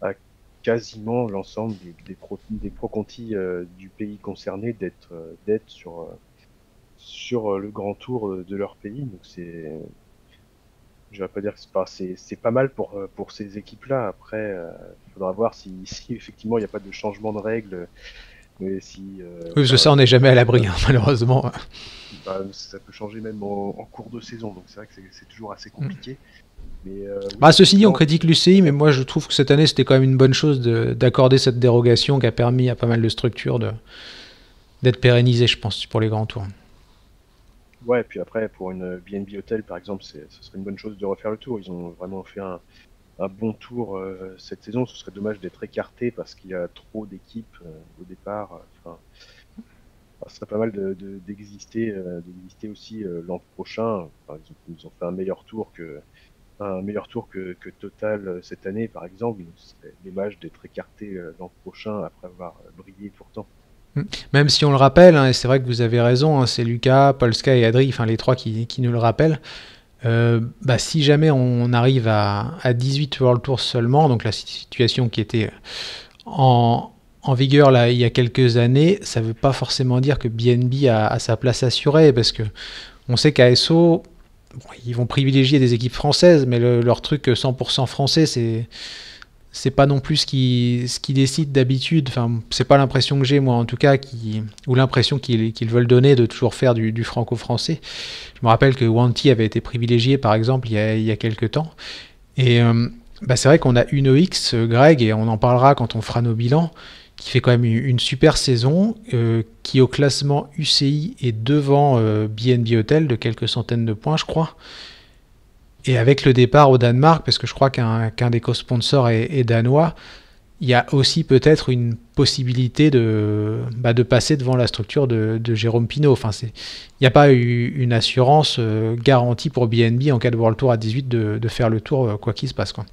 à quasiment l'ensemble des pro Conti du pays concerné d'être sur le grand tour de leur pays. Donc je vais pas dire que c'est pas mal pour ces équipes-là. Après, il faudra voir si effectivement il n'y a pas de changement de règles, mais si, Oui, parce que ça, on n'est jamais à l'abri, hein, malheureusement. bah, ça peut changer même en cours de saison. Donc c'est vrai que c'est toujours assez Mm. compliqué. Mais oui, Bah, ceci dit, on effectivement. critique l'UCI, mais moi je trouve que cette année c'était quand même une bonne chose d'accorder cette dérogation qui a permis à pas mal de structures d'être pérennisées, je pense, pour les grands tours. Ouais, puis après, pour une BNB Hotel, par exemple, ce serait une bonne chose de refaire le tour. Ils ont vraiment fait un bon tour cette saison. Ce serait dommage d'être écarté parce qu'il y a trop d'équipes au départ. Enfin, ce serait pas mal d'exister aussi l'an prochain. Enfin, ils ont fait un meilleur tour que Total cette année, par exemple. Donc, ce serait dommage d'être écarté l'an prochain après avoir brillé pourtant. Même si on le rappelle, hein, et c'est vrai que vous avez raison, hein, c'est Lucas, Polska et Adri, enfin les trois qui nous le rappellent. Bah, si jamais on arrive à 18 World Tours seulement, donc la situation qui était en vigueur là, il y a quelques années, ça ne veut pas forcément dire que BNB a sa place assurée, parce que on sait qu'ASO, bon, ils vont privilégier des équipes françaises, mais leur truc 100% français, c'est pas non plus ce qui décide d'habitude. Enfin, c'est pas l'impression que j'ai moi en tout cas, ou l'impression qu'ils veulent donner de toujours faire du franco-français. Je me rappelle que Wanty avait été privilégié par exemple il y a quelques temps. Et bah, c'est vrai qu'on a une OX, Greg, et on en parlera quand on fera nos bilans, qui fait quand même une super saison, qui au classement UCI est devant BNB Hotel de quelques centaines de points, je crois. Et avec le départ au Danemark, parce que je crois qu'un des co-sponsors est danois, il y a aussi peut-être une possibilité de passer devant la structure de Jérôme Pinault. Enfin, il n'y a pas eu une assurance garantie pour BNB en cas de World Tour à 18 de faire le tour quoi qu'il se passe, quoi.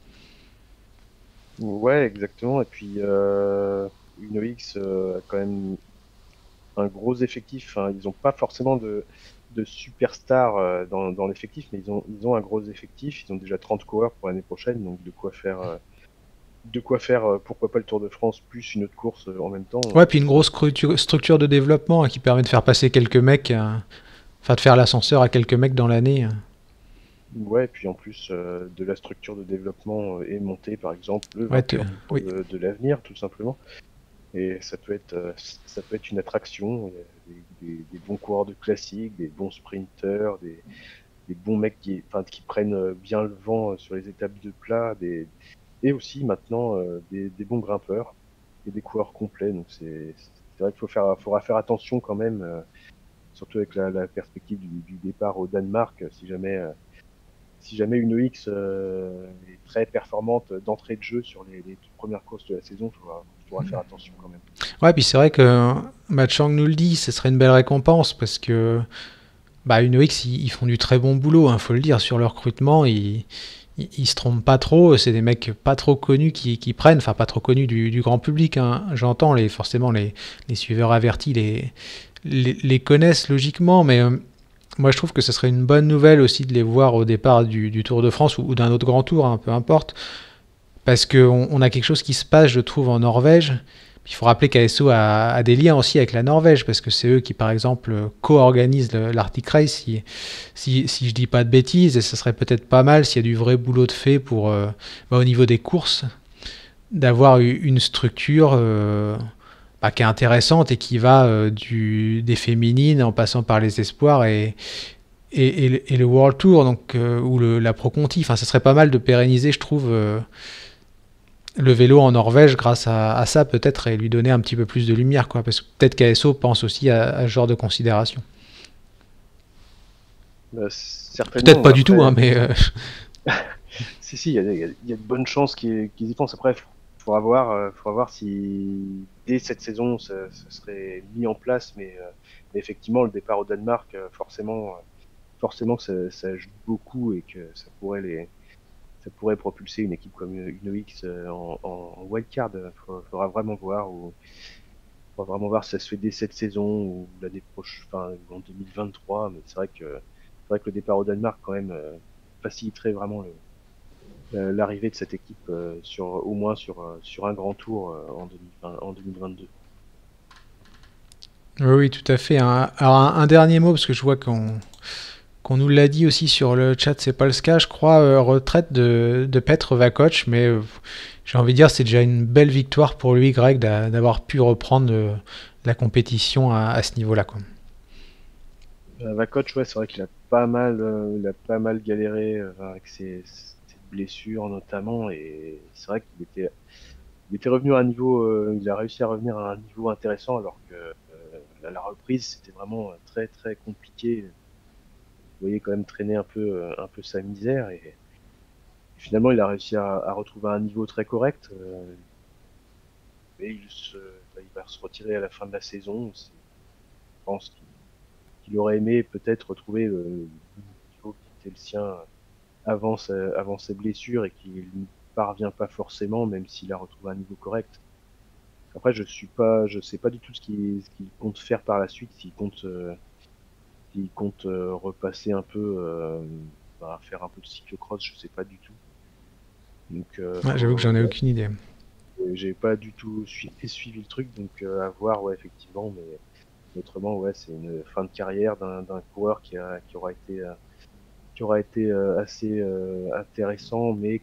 Ouais, exactement. Et puis, UnoX a quand même un gros effectif. Enfin, ils n'ont pas forcément de superstars dans l'effectif, mais ils ont un gros effectif. Ils ont déjà 30 coureurs pour l'année prochaine, donc de quoi faire, pourquoi pas le Tour de France plus une autre course en même temps. Ouais, puis une grosse structure de développement qui permet de faire passer quelques mecs, enfin de faire l'ascenseur à quelques mecs dans l'année. Ouais, et puis en plus de la structure de développement est montée, par exemple, le Ouais, vainqueur du Tour oui. de l'avenir, tout simplement. Et ça peut être une attraction. Il y a des bons coureurs de classique, des bons sprinteurs, des bons mecs qui prennent bien le vent sur les étapes de plat, et aussi maintenant des bons grimpeurs et des coureurs complets. Donc c'est vrai faudra faire attention quand même, surtout avec la perspective du départ au Danemark, si jamais une OX est très performante d'entrée de jeu sur les toutes premières courses de la saison, faudra faire attention quand même. Ouais, puis c'est vrai que Matchang nous le dit, ce serait une belle récompense parce que bah, une OX, ils font du très bon boulot, hein, faut le dire, sur le recrutement. Ils se trompent pas trop, c'est des mecs pas trop connus qui prennent, enfin pas trop connus du grand public, hein. J'entends, forcément les suiveurs avertis les connaissent logiquement, mais moi je trouve que ce serait une bonne nouvelle aussi de les voir au départ du Tour de France ou d'un autre grand tour, hein, peu importe, parce qu'on a quelque chose qui se passe, je trouve, en Norvège. Il faut rappeler qu'ASO a des liens aussi avec la Norvège, parce que c'est eux qui, par exemple, co-organisent l'Arctic Race, si je dis pas de bêtises, et ce serait peut-être pas mal s'il y a du vrai boulot de fait pour, au niveau des courses, d'avoir une structure qui est intéressante et qui va des féminines en passant par les espoirs et le World Tour, donc, ou la Pro Conti. Enfin, ce serait pas mal de pérenniser, je trouve, le vélo en Norvège grâce à ça peut-être, et lui donner un petit peu plus de lumière, quoi, parce que peut-être qu'ASO pense aussi à ce genre de considération. Peut-être Certainement. pas du tout, hein, Après, mais si, il y a de bonnes chances qu'ils y pensent. Après, faudra voir si dès cette saison, ça serait mis en place. Mais effectivement, le départ au Danemark, forcément que ça joue beaucoup et que ça pourrait ça pourrait propulser une équipe comme UNOX en wildcard. Faudra vraiment voir. Faudra vraiment voir si ça se fait dès cette saison ou l'année prochaine, enfin en 2023. Mais c'est vrai que le départ au Danemark quand même faciliterait vraiment l'arrivée de cette équipe au moins sur un grand tour en 2022. Oui, oui, tout à fait. Alors, un dernier mot, parce que je vois qu'on nous l'a dit aussi sur le chat, c'est Polska, je crois, retraite de Petr Vakoč, mais j'ai envie de dire, c'est déjà une belle victoire pour lui, Greg, d'avoir pu reprendre la compétition à ce niveau-là, quoi. Vakoch, ouais, c'est vrai il a pas mal galéré avec ses blessures notamment, et c'est vrai il était revenu à un niveau, il a réussi à revenir à un niveau intéressant, alors que à la reprise, c'était vraiment très très compliqué. Vous voyez quand même traîner un peu sa misère, et finalement, il a réussi à retrouver un niveau très correct, mais il va se retirer à la fin de la saison. Je pense qu'il aurait aimé peut-être retrouver le niveau qui était le sien avant ses blessures et qu'il ne parvient pas forcément, même s'il a retrouvé un niveau correct. Après, je sais pas du tout ce qu'il compte faire par la suite, s'il compte repasser un peu, faire un peu de cyclocross, je sais pas du tout. Donc, Ouais, j'avoue que j'en ai aucune idée. j'ai pas du tout suivi le truc, donc à voir, ouais, effectivement, mais autrement, ouais, c'est une fin de carrière d'un coureur qui aura été assez intéressant, mais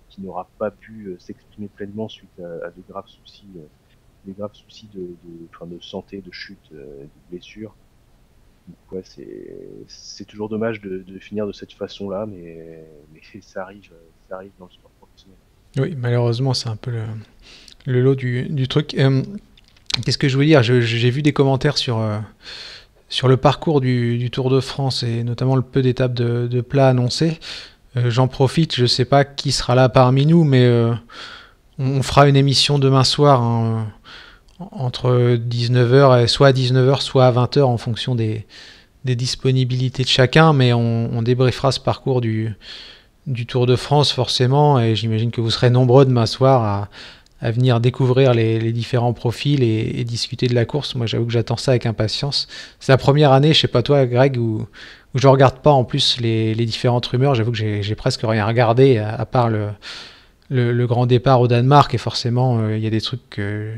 qui n'aura pas pu s'exprimer pleinement suite à des graves soucis enfin, de santé, de chute, de blessures. Donc, ouais, c'est toujours dommage de finir de cette façon-là, mais ça arrive dans le sport professionnel. Oui, malheureusement, c'est un peu le lot du truc. Qu'est-ce que je voulais dire? J'ai vu des commentaires sur le parcours du Tour de France et notamment le peu d'étapes de plat annoncées. J'en profite, je sais pas qui sera là parmi nous, mais on fera une émission demain soir, hein, entre 19h et soit à 19h, soit à 20h en fonction des disponibilités de chacun, mais on débriefera ce parcours du Tour de France forcément, et j'imagine que vous serez nombreux demain soir à venir découvrir les différents profils et discuter de la course. Moi, j'avoue que j'attends ça avec impatience. C'est la première année, je sais pas toi, Greg, où je regarde pas en plus les différentes rumeurs. J'avoue que j'ai presque rien regardé, à part le grand départ au Danemark, et forcément, il y a des trucs que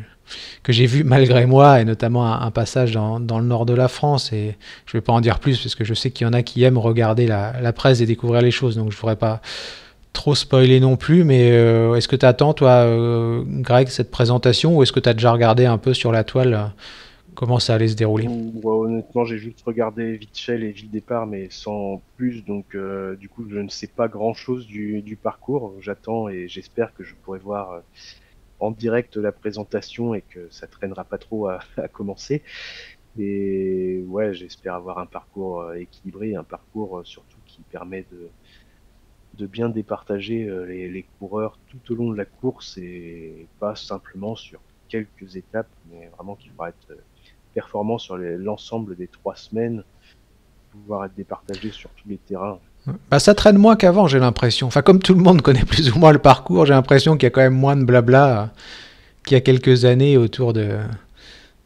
j'ai vus malgré moi, et notamment un passage dans le nord de la France. Et je vais pas en dire plus, parce que je sais qu'il y en a qui aiment regarder la presse et découvrir les choses, donc je voudrais pas trop spoiler non plus, mais est-ce que tu attends, toi, Greg, cette présentation, ou est-ce que tu as déjà regardé un peu sur la toile comment ça allait se dérouler? Ouais, honnêtement, j'ai juste regardé vite fait les villes départ, mais sans plus, donc du coup, je ne sais pas grand-chose du parcours. J'attends et j'espère que je pourrai voir en direct la présentation et que ça traînera pas trop à commencer. Et ouais, j'espère avoir un parcours équilibré, un parcours surtout qui permet de bien départager les coureurs tout au long de la course et pas simplement sur quelques étapes, mais vraiment qui pourra être performant sur l'ensemble des 3 semaines, pouvoir être départagé sur tous les terrains. Bah, ça traîne moins qu'avant, j'ai l'impression. Enfin, comme tout le monde connaît plus ou moins le parcours, j'ai l'impression qu'il y a quand même moins de blabla qu'il y a quelques années autour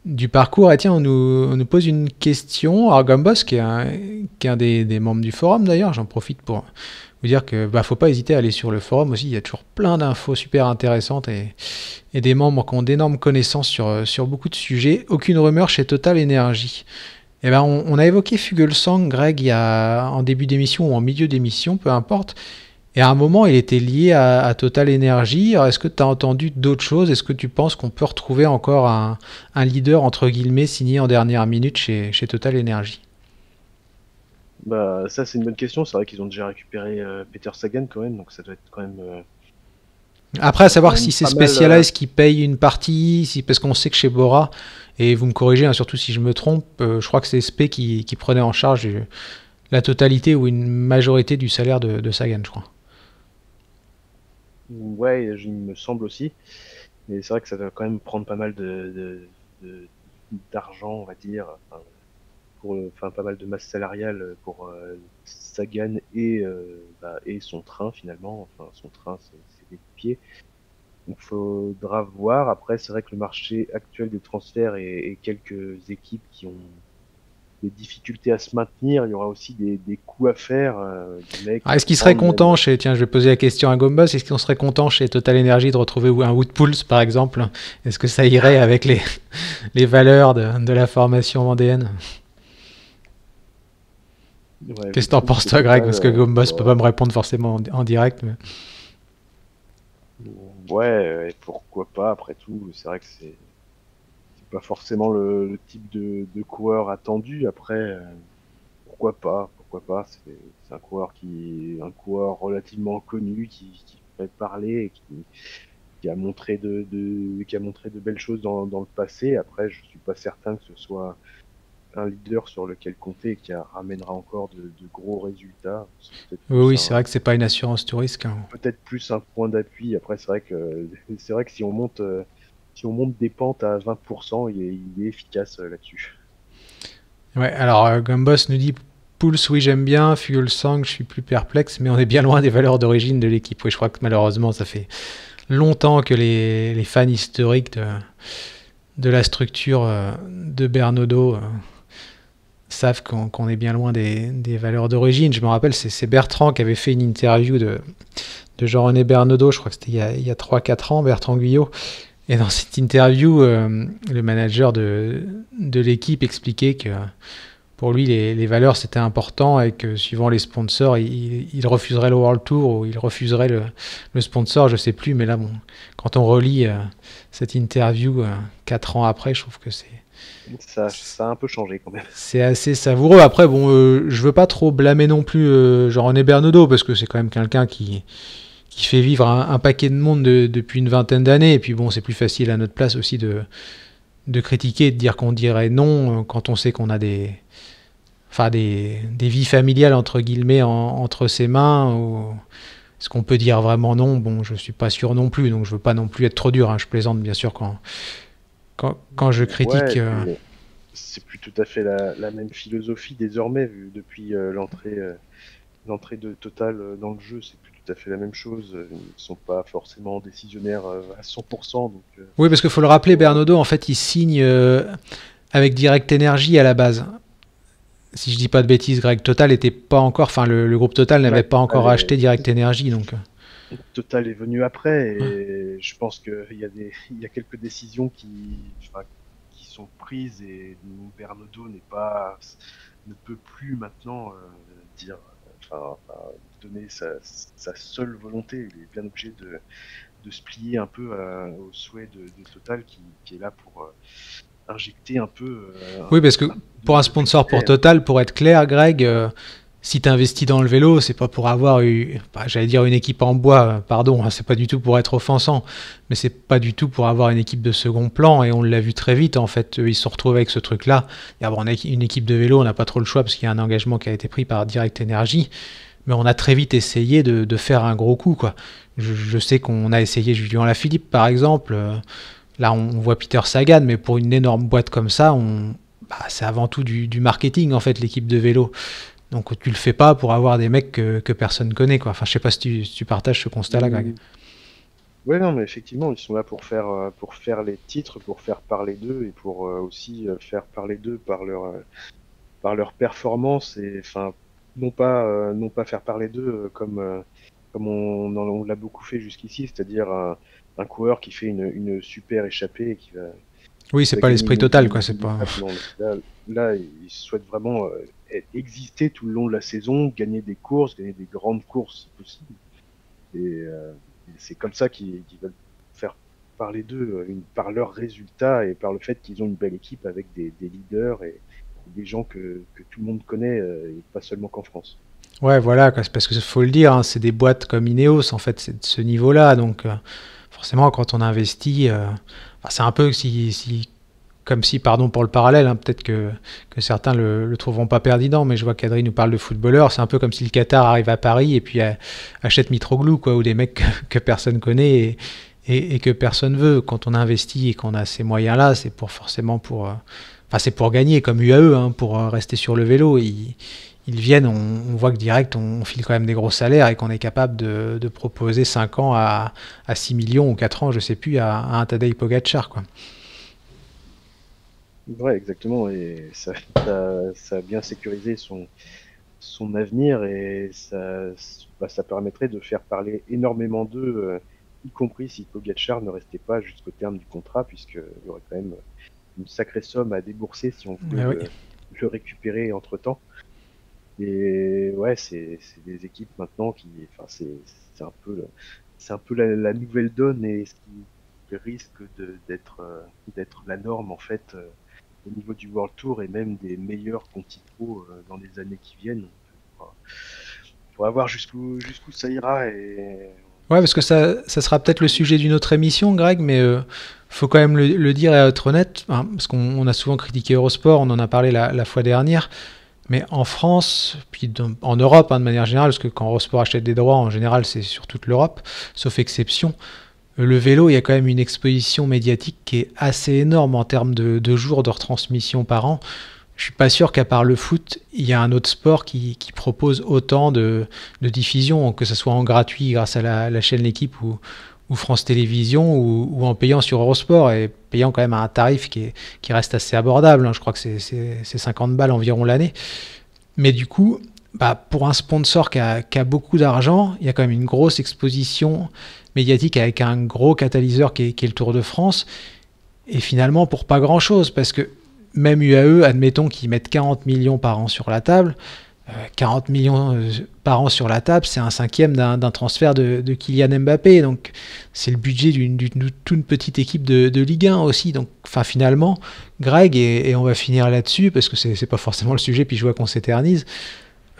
du parcours. Et tiens, on nous pose une question. Argambos, qui est un des membres du forum d'ailleurs, j'en profite pour vous dire que faut pas hésiter à aller sur le forum aussi. Il y a toujours plein d'infos super intéressantes, et des membres qui ont d'énormes connaissances sur beaucoup de sujets. Aucune rumeur chez Total Energy. Eh ben, on a évoqué Fuglsang, Greg, en début d'émission ou en milieu d'émission, peu importe. Et à un moment, il était lié à Total Energy. Alors, est-ce que tu as entendu d'autres choses? Est-ce que tu penses qu'on peut retrouver encore un leader, entre guillemets, signé en dernière minute chez Total Energy? Bah, ça, c'est une bonne question. C'est vrai qu'ils ont déjà récupéré Peter Sagan quand même, donc ça doit être quand même, Après, à quand savoir si même c'est pas mal. Specialized qui paye une partie, parce qu'on sait que chez Bora, et vous me corrigez, hein, surtout si je me trompe, je crois que c'est SP qui prenait en charge la totalité ou une majorité du salaire de Sagan, je crois. Ouais, il me semble aussi. Mais c'est vrai que ça doit quand même prendre pas mal d'argent, on va dire. Enfin, enfin pas mal de masse salariale pour Sagan et son train finalement. Enfin son train, c'est des pieds. Donc faudra voir. Après, c'est vrai que le marché actuel des transferts et quelques équipes qui ont des difficultés à se maintenir, il y aura aussi des coups à faire. Des mecs Est-ce qu'il serait content chez, tiens, je vais poser la question à Gombos, est-ce qu'on serait content chez Total Energy de retrouver un Woodpulse par exemple? Est-ce que ça irait avec les valeurs de la formation vendéenne? Qu'est-ce que t'en penses toi, Greg? Parce que Gombos peut pas me répondre forcément en direct. Mais... Ouais, pourquoi pas, après tout, c'est vrai que c'est pas forcément le type de coureur attendu. Après, pourquoi pas, c'est un coureur relativement connu qui fait parler et qui a montré de belles choses dans le passé. Après, je suis pas certain que ce soit un leader sur lequel compter et qui ramènera encore de gros résultats. Oui, c'est vrai que c'est pas une assurance tout risque. Hein. Peut-être plus un point d'appui. Après, c'est vrai que si on monte des pentes à 20%, il est efficace là-dessus. Ouais, alors Gambos nous dit Pulse, oui j'aime bien, Fuel Sang, je suis plus perplexe, mais on est bien loin des valeurs d'origine de l'équipe. Oui, je crois que malheureusement ça fait longtemps que les fans historiques de la structure de Bernodeau savent qu'on est bien loin des valeurs d'origine. Je me rappelle, c'est Bertrand qui avait fait une interview de Jean-René Bernodeau, je crois que c'était il y a 3-4 ans, Bertrand Guyot. Et dans cette interview, le manager de l'équipe expliquait que pour lui, les valeurs, c'était important et que suivant les sponsors, il refuserait le World Tour ou il refuserait le sponsor, je sais plus. Mais là, bon, quand on relit cette interview 4 ans après, je trouve que ça a un peu changé quand même. C'est assez savoureux. Après, bon, je veux pas trop blâmer non plus Jean-René Bernodeau parce que c'est quand même quelqu'un qui fait vivre un paquet de monde depuis une vingtaine d'années. Et puis bon, c'est plus facile à notre place aussi de critiquer, de dire qu'on dirait non quand on sait qu'on a des vies familiales entre guillemets entre ses mains. Ou est-ce qu'on peut dire vraiment non? Bon, je suis pas sûr non plus, donc je veux pas non plus être trop dur. Hein. Je plaisante bien sûr quand je critique. Ouais, c'est plus tout à fait la même philosophie désormais, vu depuis l'entrée de Total dans le jeu, c'est plus tout à fait la même chose. Ils ne sont pas forcément décisionnaires à 100%. Donc, oui, parce qu'il faut le rappeler, Bernodeau, en fait, il signe avec Direct Energy à la base. Si je dis pas de bêtises, Greg, Total était pas encore, enfin le groupe Total n'avait pas encore acheté Direct Energy, donc. Total est venu après et je pense qu'il y a quelques décisions qui sont prises et Bernodeau ne peut plus maintenant donner sa seule volonté. Il est bien obligé de se plier un peu au souhait de Total qui est là pour injecter un peu. Oui, parce que pour un sponsor pour Total, pour être clair, Greg, si tu investis dans le vélo, c'est pas pour avoir j'allais dire une équipe en bois, pardon, c'est pas du tout pour être offensant, mais c'est pas du tout pour avoir une équipe de second plan, et on l'a vu très vite, en fait, ils se retrouvent avec ce truc-là. Et avoir une équipe de vélo, on n'a pas trop le choix, parce qu'il y a un engagement qui a été pris par Direct Energy, mais on a très vite essayé de faire un gros coup, quoi. Je sais qu'on a essayé Julien Lafilippe, par exemple, là on voit Peter Sagan, mais pour une énorme boîte comme ça, c'est avant tout du marketing, en fait, l'équipe de vélo. Donc tu le fais pas pour avoir des mecs que personne connaît, quoi. Enfin, je sais pas si tu partages ce constat-là, Greg. Ouais, non, mais effectivement, ils sont là pour faire les titres, pour faire parler d'eux et pour aussi faire parler d'eux par leur performance et enfin non pas faire parler d'eux comme on l'a beaucoup fait jusqu'ici, c'est-à-dire un coureur qui fait une super échappée et qui va. Oui, c'est pas l'esprit Total, quoi. C'est pas. Là, ils souhaitent vraiment exister tout le long de la saison, gagner des courses, gagner des grandes courses si possible. Et c'est comme ça qu'ils veulent faire parler d'eux, par leurs résultats et par le fait qu'ils ont une belle équipe avec des leaders et des gens que tout le monde connaît, et pas seulement qu'en France. Ouais, voilà, parce que faut le dire, hein, c'est des boîtes comme Ineos, en fait, c'est de ce niveau-là. Donc, forcément, quand on investit, c'est un peu comme si, pardon pour le parallèle, hein, peut-être que certains le trouveront pas pertinent, mais je vois qu'Adrien nous parle de footballeurs, c'est un peu comme si le Qatar arrive à Paris et puis achète Mitroglou, quoi, ou des mecs que personne connaît et que personne veut. Quand on investit et qu'on a ces moyens-là, c'est forcément pour enfin c'est pour gagner comme UAE, hein, pour rester sur le vélo. Ils viennent, on voit que direct on file quand même des gros salaires et qu'on est capable de proposer 5 ans à 6 millions ou 4 ans, je sais plus, à un Tadej Pogacar, quoi. Ouais, exactement. Et ça a bien sécurisé son avenir et ça permettrait de faire parler énormément d'eux, y compris si Pogacar ne restait pas jusqu'au terme du contrat, puisqu'il y aurait quand même une sacrée somme à débourser si on voulait Ah oui. le récupérer entre-temps. Et ouais, c'est des équipes maintenant enfin, c'est un peu, c'est un peu la nouvelle donne et ce qui risque d'être la norme en fait au niveau du World Tour et même des meilleurs Conti Pro dans les années qui viennent. Faudra voir jusqu'où ça ira et Ouais, parce que ça sera peut-être le sujet d'une autre émission, Greg, mais faut quand même le dire et être honnête, hein, parce qu'on a souvent critiqué Eurosport, on en a parlé la fois dernière, mais en France, puis en Europe, hein, de manière générale, parce que quand Eurosport achète des droits, en général, c'est sur toute l'Europe, sauf exception, le vélo, il y a quand même une exposition médiatique qui est assez énorme en termes de jours de retransmission par an. Je suis pas sûr qu'à part le foot, il y a un autre sport qui propose autant de diffusion, que ce soit en gratuit grâce à la chaîne L'équipe ou France Télévisions ou en payant sur Eurosport et payant quand même à un tarif qui reste assez abordable, hein. Je crois que c'est 50 balles environ l'année. Mais du coup, bah, pour un sponsor qui a beaucoup d'argent, il y a quand même une grosse exposition médiatique avec un gros catalyseur qui est le Tour de France. Et finalement, pour pas grand-chose, parce que même UAE, admettons qu'ils mettent 40 millions par an sur la table. 40 millions par an sur la table, c'est un cinquième d'un transfert de Kylian Mbappé. Donc, c'est le budget d'une toute petite équipe de Ligue 1 aussi. Donc, enfin, finalement, Greg, et on va finir là-dessus, parce que c'est pas forcément le sujet, puis je vois qu'on s'éternise.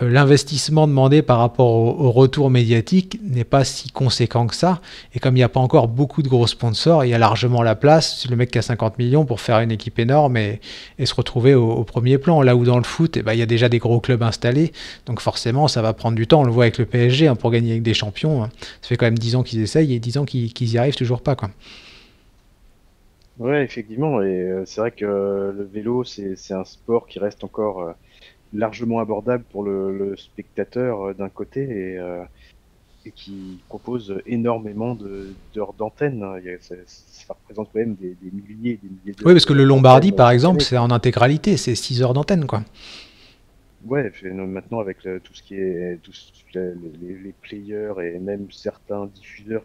L'investissement demandé par rapport au retour médiatique n'est pas si conséquent que ça. Et comme il n'y a pas encore beaucoup de gros sponsors, il y a largement la place, le mec qui a 50 millions pour faire une équipe énorme et se retrouver au premier plan. Là où dans le foot, il y a déjà des gros clubs installés. Donc forcément, ça va prendre du temps. On le voit avec le PSG, hein, pour gagner avec des champions. Hein. Ça fait quand même 10 ans qu'ils essayent et 10 ans qu'ils y arrivent toujours pas, quoi. ouais, effectivement. Et c'est vrai que le vélo, c'est un sport qui reste encore largement abordable pour le spectateur d'un côté et qui propose énormément d'heures d'antenne. Ça représente quand même des milliers et des milliers Oui, d'heures parce que le Lombardie, d'antenne par chaque exemple, année, c'est quoi. en intégralité, c'est 6 heures d'antenne, quoi. Ouais, maintenant avec tout ce qui est les players et même certains diffuseurs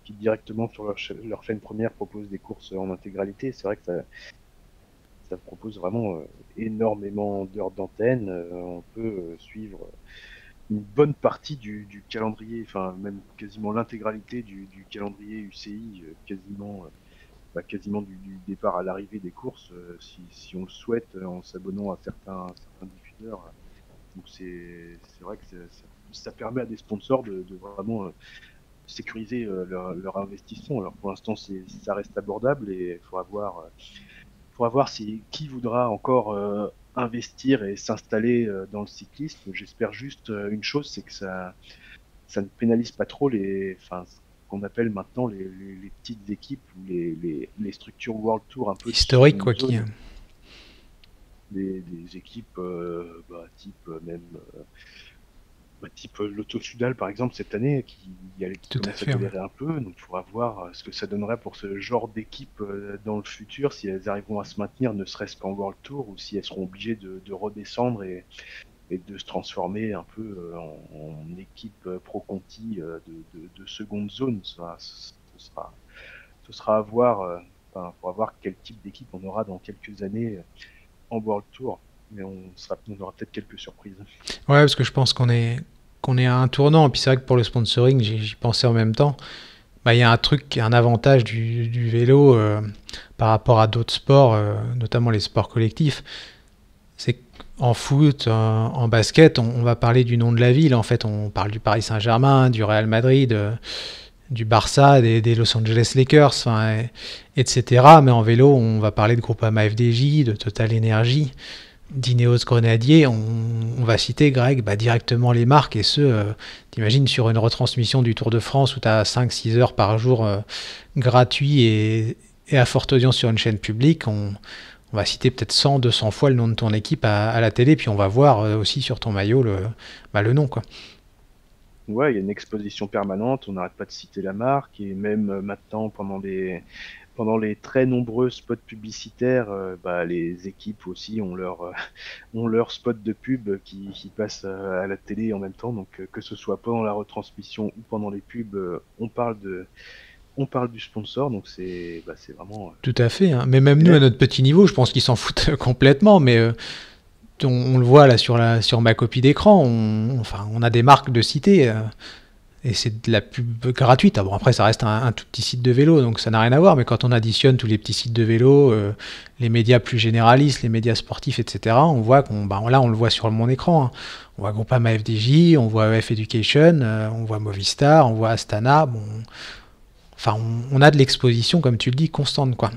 qui directement sur leur chaîne première proposent des courses en intégralité, c'est vrai que ça propose vraiment énormément d'heures d'antenne. On peut suivre une bonne partie du calendrier, enfin même quasiment l'intégralité du calendrier UCI, quasiment du départ à l'arrivée des courses, si on le souhaite, en s'abonnant à certains diffuseurs. Donc c'est vrai que ça permet à des sponsors de vraiment sécuriser leur investissement. Alors pour l'instant, ça reste abordable et faudra voir qui voudra encore investir et s'installer dans le cyclisme. J'espère juste une chose, c'est que ça ne pénalise pas trop enfin, ce qu'on appelle maintenant les petites équipes ou les structures World Tour un peu de Historique, seconde quoi, qui... zone, des équipes type même type Lotto Sudal par exemple cette année qui Tout à commence à fait, ouais. galérer un peu, donc il faudra voir ce que ça donnerait pour ce genre d'équipe dans le futur, si elles arriveront à se maintenir ne serait-ce qu'en World Tour ou si elles seront obligées de redescendre et de se transformer un peu en équipe pro Conti de seconde zone. Ce sera à voir, enfin, faudra voir quel type d'équipe on aura dans quelques années en World Tour, mais on aura peut-être quelques surprises. Ouais, parce que je pense qu'on est à un tournant. Et puis c'est vrai que pour le sponsoring, j'y pensais en même temps. Bah, il y a un truc, un avantage du vélo par rapport à d'autres sports, notamment les sports collectifs. C'est qu'en foot, en basket, on va parler du nom de la ville. En fait, on parle du Paris Saint-Germain, du Real Madrid, du Barça, des Los Angeles Lakers, enfin, etc. Mais en vélo, on va parler de Groupama FDJ, de Total Energy, d'Ineos Grenadier. On va citer, Greg, bah, directement les marques et ceux, t'imagines, sur une retransmission du Tour de France où tu as 5-6 heures par jour gratuit et à forte audience sur une chaîne publique, on va citer peut-être 100, 200 fois le nom de ton équipe à la télé, puis on va voir aussi sur ton maillot le nom, quoi. Ouais, il y a une exposition permanente, on n'arrête pas de citer la marque, et même maintenant, pendant les très nombreux spots publicitaires, les équipes aussi ont ont leur spot de pub qui passe à la télé en même temps. Donc que ce soit pendant la retransmission ou pendant les pubs, on parle du sponsor. Donc c'est vraiment Tout à fait, hein. Mais même nous, à notre petit niveau, je pense qu'ils s'en foutent complètement. Mais on le voit là sur ma copie d'écran, on a des marques de citer. Et c'est de la pub gratuite. Ah bon, après, ça reste un tout petit site de vélo, donc ça n'a rien à voir. Mais quand on additionne tous les petits sites de vélo, les médias plus généralistes, les médias sportifs, etc., on voit là, on le voit sur mon écran, hein. On voit Groupama FDJ, on voit EF Education, on voit Movistar, on voit Astana. Bon, enfin, on a de l'exposition, comme tu le dis, constante, quoi.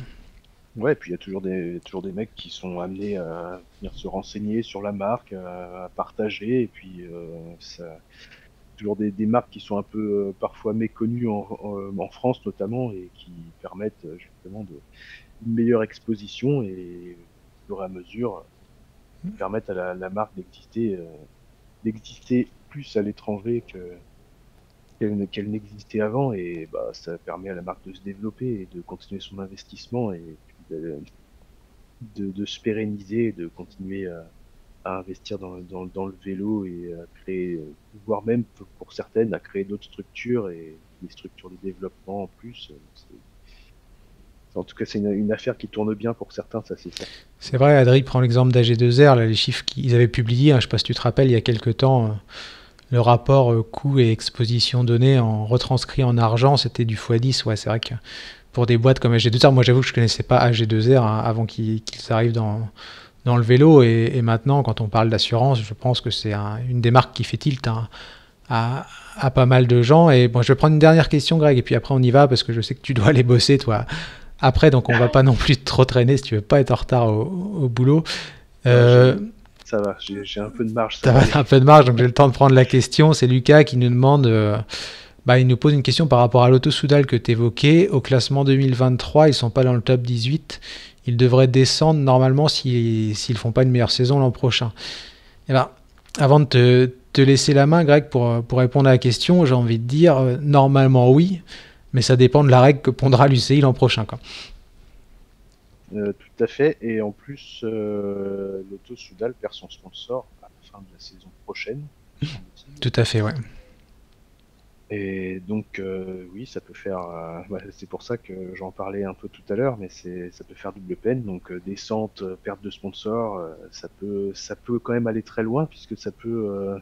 ouais, et puis il y a toujours des mecs qui sont amenés à venir se renseigner sur la marque, à partager, et puis toujours des marques qui sont un peu parfois méconnues en France notamment, et qui permettent justement une meilleure exposition, et au fur et à mesure permettent à la marque d'exister plus à l'étranger qu'elle n'existait avant, et ça permet à la marque de se développer et de continuer son investissement, et puis de se pérenniser et de continuer à investir dans le vélo, et à créer, voire même pour certaines, à créer d'autres structures et des structures de développement en plus. En tout cas, c'est une affaire qui tourne bien pour certains, ça c'est certain. C'est vrai, Adri prend l'exemple d'AG2R, là, les chiffres qu'ils avaient publiés, hein, je ne sais pas si tu te rappelles, il y a quelques temps, le rapport coût et exposition donnée en retranscrit en argent, c'était du x10. Ouais, c'est vrai que pour des boîtes comme AG2R, moi j'avoue que je ne connaissais pas AG2R hein, avant qu'ils arrivent dans le vélo, et maintenant, quand on parle d'assurance, je pense que c'est une des marques qui fait tilt hein, à pas mal de gens. Et bon, je vais prendre une dernière question, Greg, et puis après on y va, parce que je sais que tu dois aller bosser, toi, après, donc on va pas non plus trop traîner si tu veux pas être en retard au boulot. Ça va, j'ai un peu de marge. Ça va, un peu de marge, donc j'ai le temps de prendre la question. C'est Lucas qui nous demande, il nous pose une question par rapport à l'Auto Soudal que tu évoquais. Au classement 2023, ils sont pas dans le top 18. Ils devraient descendre normalement s'ils font pas une meilleure saison l'an prochain. Et avant de te laisser la main, Greg, pour répondre à la question, j'ai envie de dire normalement oui, mais ça dépend de la règle que pondra l'UCI l'an prochain, quoi. Tout à fait, et en plus, l'Auto Soudal perd son sponsor à la fin de la saison prochaine. Tout à fait, ouais. Et donc, oui, ça peut faire. C'est pour ça que j'en parlais un peu tout à l'heure, mais ça peut faire double peine. Donc, descente, perte de sponsor, ça peut quand même aller très loin, puisque ça peut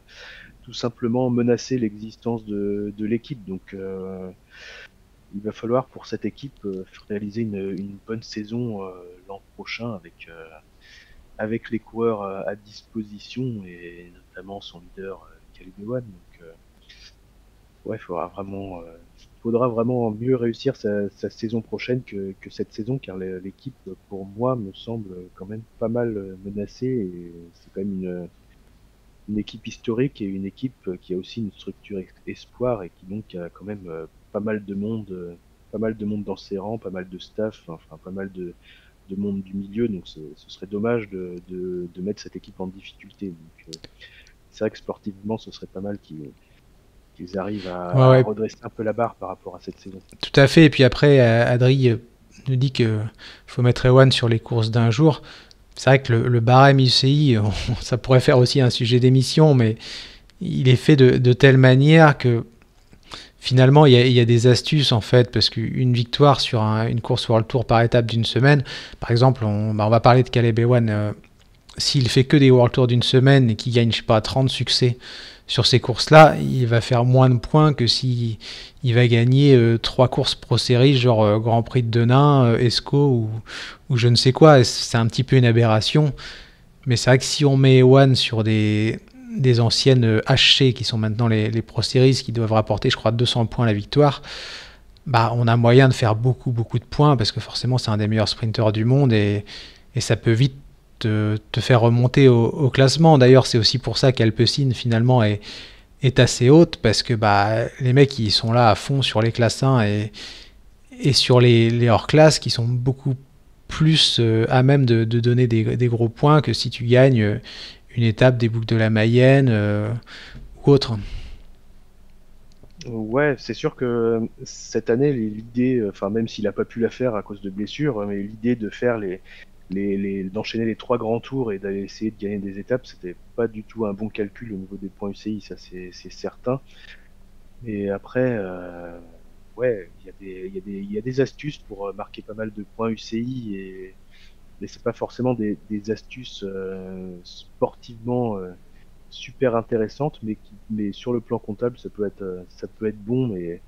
tout simplement menacer l'existence de l'équipe. Donc, il va falloir pour cette équipe réaliser une bonne saison l'an prochain avec les coureurs à disposition, et notamment son leader Caleb Ewan. Donc, ouais, faudra vraiment mieux réussir sa saison prochaine que cette saison, car l'équipe, pour moi, me semble quand même pas mal menacée, et c'est quand même une équipe historique, et une équipe qui a aussi une structure espoir, et qui donc a quand même pas mal de monde dans ses rangs, pas mal de staff, enfin pas mal de monde du milieu. Donc ce serait dommage de mettre cette équipe en difficulté. Donc c'est vrai que sportivement, ce serait pas mal qu'ils arrivent à redresser un peu la barre par rapport à cette saison. Tout à fait. Et puis après, Adri nous dit qu'il faut mettre Ewan sur les courses d'un jour. C'est vrai que le barème UCI, ça pourrait faire aussi un sujet d'émission, mais il est fait de telle manière que finalement, il y a des astuces en fait, parce qu'une victoire sur une course World Tour par étape d'une semaine, par exemple, on va parler de Caleb Ewan, s'il fait que des World Tour d'une semaine et qu'il gagne, je sais pas, 30 succès sur ces courses-là, il va faire moins de points que s'il va gagner 3 courses Pro Series, genre Grand Prix de Denain, Esco ou je ne sais quoi. C'est un petit peu une aberration, mais c'est vrai que si on met Ewan sur des anciennes HC qui sont maintenant les Pro Series, qui doivent rapporter, je crois, 200 points la victoire, on a moyen de faire beaucoup de points, parce que forcément c'est un des meilleurs sprinteurs du monde, et ça peut vite te faire remonter au classement. D'ailleurs, c'est aussi pour ça qu'Alpecin finalement est assez haute, parce que les mecs ils sont là à fond sur les classes 1 et sur les hors-classes, qui sont beaucoup plus à même de donner des gros points que si tu gagnes une étape des boucles de la Mayenne ou autre. Ouais, c'est sûr que cette année, l'idée, enfin même s'il a pas pu la faire à cause de blessures, mais l'idée de faire d'enchaîner les 3 grands tours et d'aller essayer de gagner des étapes, c'était pas du tout un bon calcul au niveau des points UCI, ça c'est certain. Et après, ouais, il y a des astuces pour marquer pas mal de points UCI et c'est pas forcément des astuces sportivement super intéressantes, mais sur le plan comptable, ça peut être bon, mais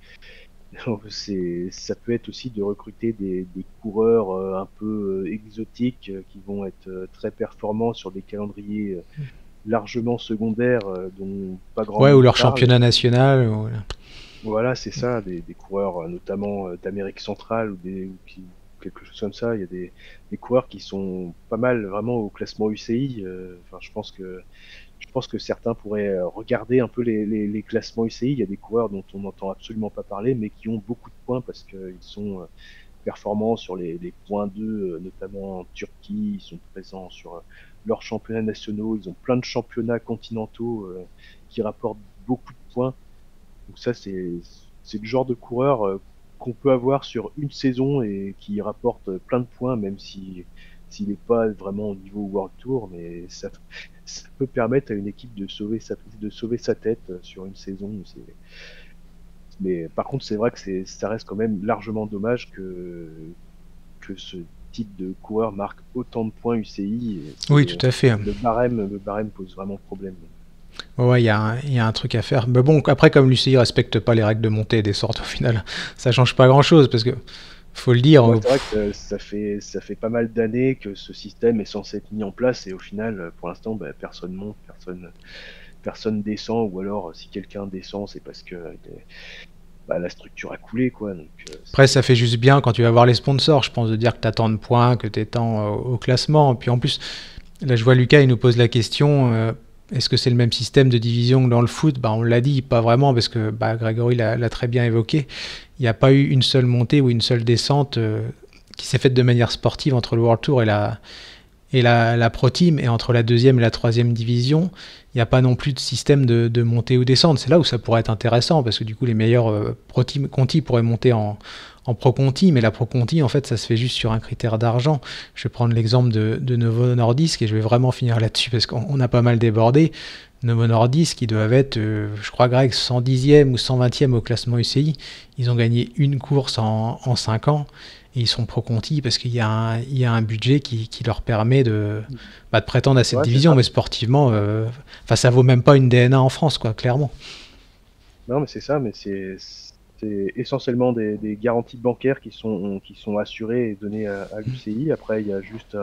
ça peut être aussi de recruter des coureurs un peu exotiques qui vont être très performants sur des calendriers largement secondaires dont pas grand Ouais, ou monde leur parle. championnat national. Voilà, c'est ça, des coureurs notamment d'Amérique centrale quelque chose comme ça. Il y a des coureurs qui sont pas mal vraiment au classement UCI. Enfin, je pense que certains pourraient regarder un peu les classements UCI. Il y a des coureurs dont on n'entend absolument pas parler, mais qui ont beaucoup de points parce qu'ils sont performants sur les points 2, notamment en Turquie. Ils sont présents sur leurs championnats nationaux. Ils ont plein de championnats continentaux qui rapportent beaucoup de points. Donc ça, c'est le genre de coureur qu'on peut avoir sur une saison et qui rapporte plein de points, même s'il n'est pas vraiment au niveau World Tour, mais ça peut permettre à une équipe de sauver sa tête sur une saison. Mais par contre, c'est vrai que ça reste quand même largement dommage que ce type de coureur marque autant de points UCI. Oui, tout à fait. Le barème pose vraiment problème. Ouais, il y a un truc à faire. Mais bon, après, comme l'UCI respecte pas les règles de montée et descente, au final, ça change pas grand-chose, parce que, faut le dire... Ouais, c'est vrai que ça fait pas mal d'années que ce système est censé être mis en place, et au final, pour l'instant, bah, personne monte, personne descend, ou alors, si quelqu'un descend, c'est parce que bah, la structure a coulé, quoi. Donc, Après, ça fait juste bien quand tu vas voir les sponsors, je pense, de dire que tu as tant de points, que tu es tant au classement. Puis en plus, là, je vois Lucas, il nous pose la question, est-ce que c'est le même système de division que dans le foot? Bah, on l'a dit, pas vraiment, parce que bah, Grégory l'a très bien évoqué. Il n'y a pas eu une seule montée ou une seule descente qui s'est faite de manière sportive entre le World Tour et la Pro Team, et entre la deuxième et la troisième division, il n'y a pas non plus de système de montée ou descente. C'est là où ça pourrait être intéressant, parce que du coup, les meilleurs Pro Team Conti pourraient monter en Pro Conti, mais la Pro Conti, en fait, ça se fait juste sur un critère d'argent. Je vais prendre l'exemple de Novo Nordisk, et je vais vraiment finir là-dessus, parce qu'on a pas mal débordé. Novo Nordisk, qui doivent être, je crois, Greg, 110e ou 120e au classement UCI. Ils ont gagné une course en 5 ans. Et ils sont pro Conti parce qu'il y a un budget qui leur permet de prétendre à cette division, mais sportivement, ça vaut même pas une DNA en France, quoi, clairement. Non, mais c'est ça, mais c'est essentiellement des garanties bancaires qui sont assurées et données à l'UCI. Après, il y a juste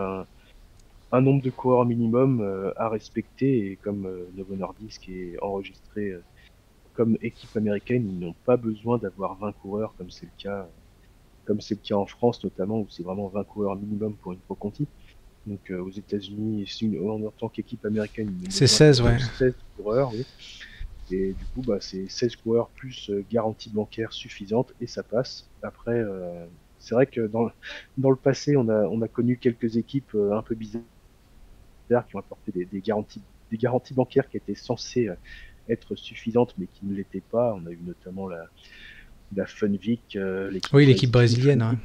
un nombre de coureurs minimum à respecter, et comme Novo Nordisk est enregistré comme équipe américaine, ils n'ont pas besoin d'avoir 20 coureurs comme c'est le cas en France notamment, où c'est vraiment 20 coureurs minimum pour une Pro Conti. Donc aux États-Unis, en tant qu'équipe américaine, c'est 16, ouais. 16 coureurs, oui. Et du coup, bah, c'est 16 coureurs plus garantie bancaire suffisante, et ça passe. Après, c'est vrai que dans le passé, on a connu quelques équipes un peu bizarres qui ont apporté des garanties bancaires qui étaient censées être suffisantes, mais qui ne l'étaient pas. On a eu notamment la Funvic, l'équipe brésilienne, hein.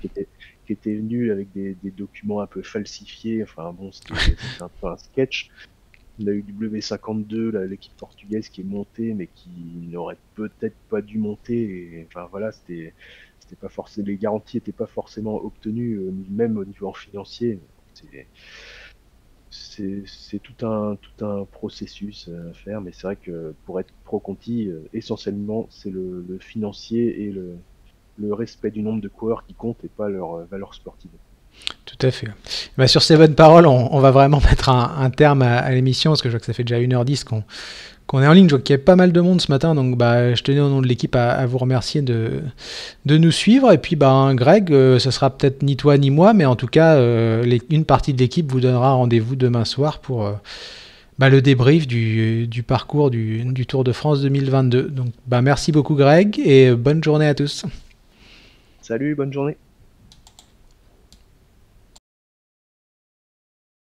qui était venue avec des documents un peu falsifiés. Enfin bon, c'était un peu un sketch. On a eu W52, l'équipe portugaise qui est montée, mais qui n'aurait peut-être pas dû monter. Et, enfin voilà, c'était pas forcément, les garanties n'étaient pas forcément obtenues, même au niveau financier. C'est tout un processus à faire, mais c'est vrai que pour être pro Conti, essentiellement, c'est le financier et le respect du nombre de coureurs qui compte, et pas leur valeur sportive. Tout à fait. Bah, sur ces bonnes paroles, on va vraiment mettre un terme à l'émission, parce que je vois que ça fait déjà 1h10 qu'on est en ligne. Je vois qu'il y a pas mal de monde ce matin, donc bah, je tenais au nom de l'équipe à vous remercier de nous suivre. Et puis Greg, ce sera peut-être ni toi ni moi, mais en tout cas, une partie de l'équipe vous donnera rendez-vous demain soir pour le débrief du parcours du Tour de France 2022. Donc merci beaucoup Greg, et bonne journée à tous. Salut, bonne journée.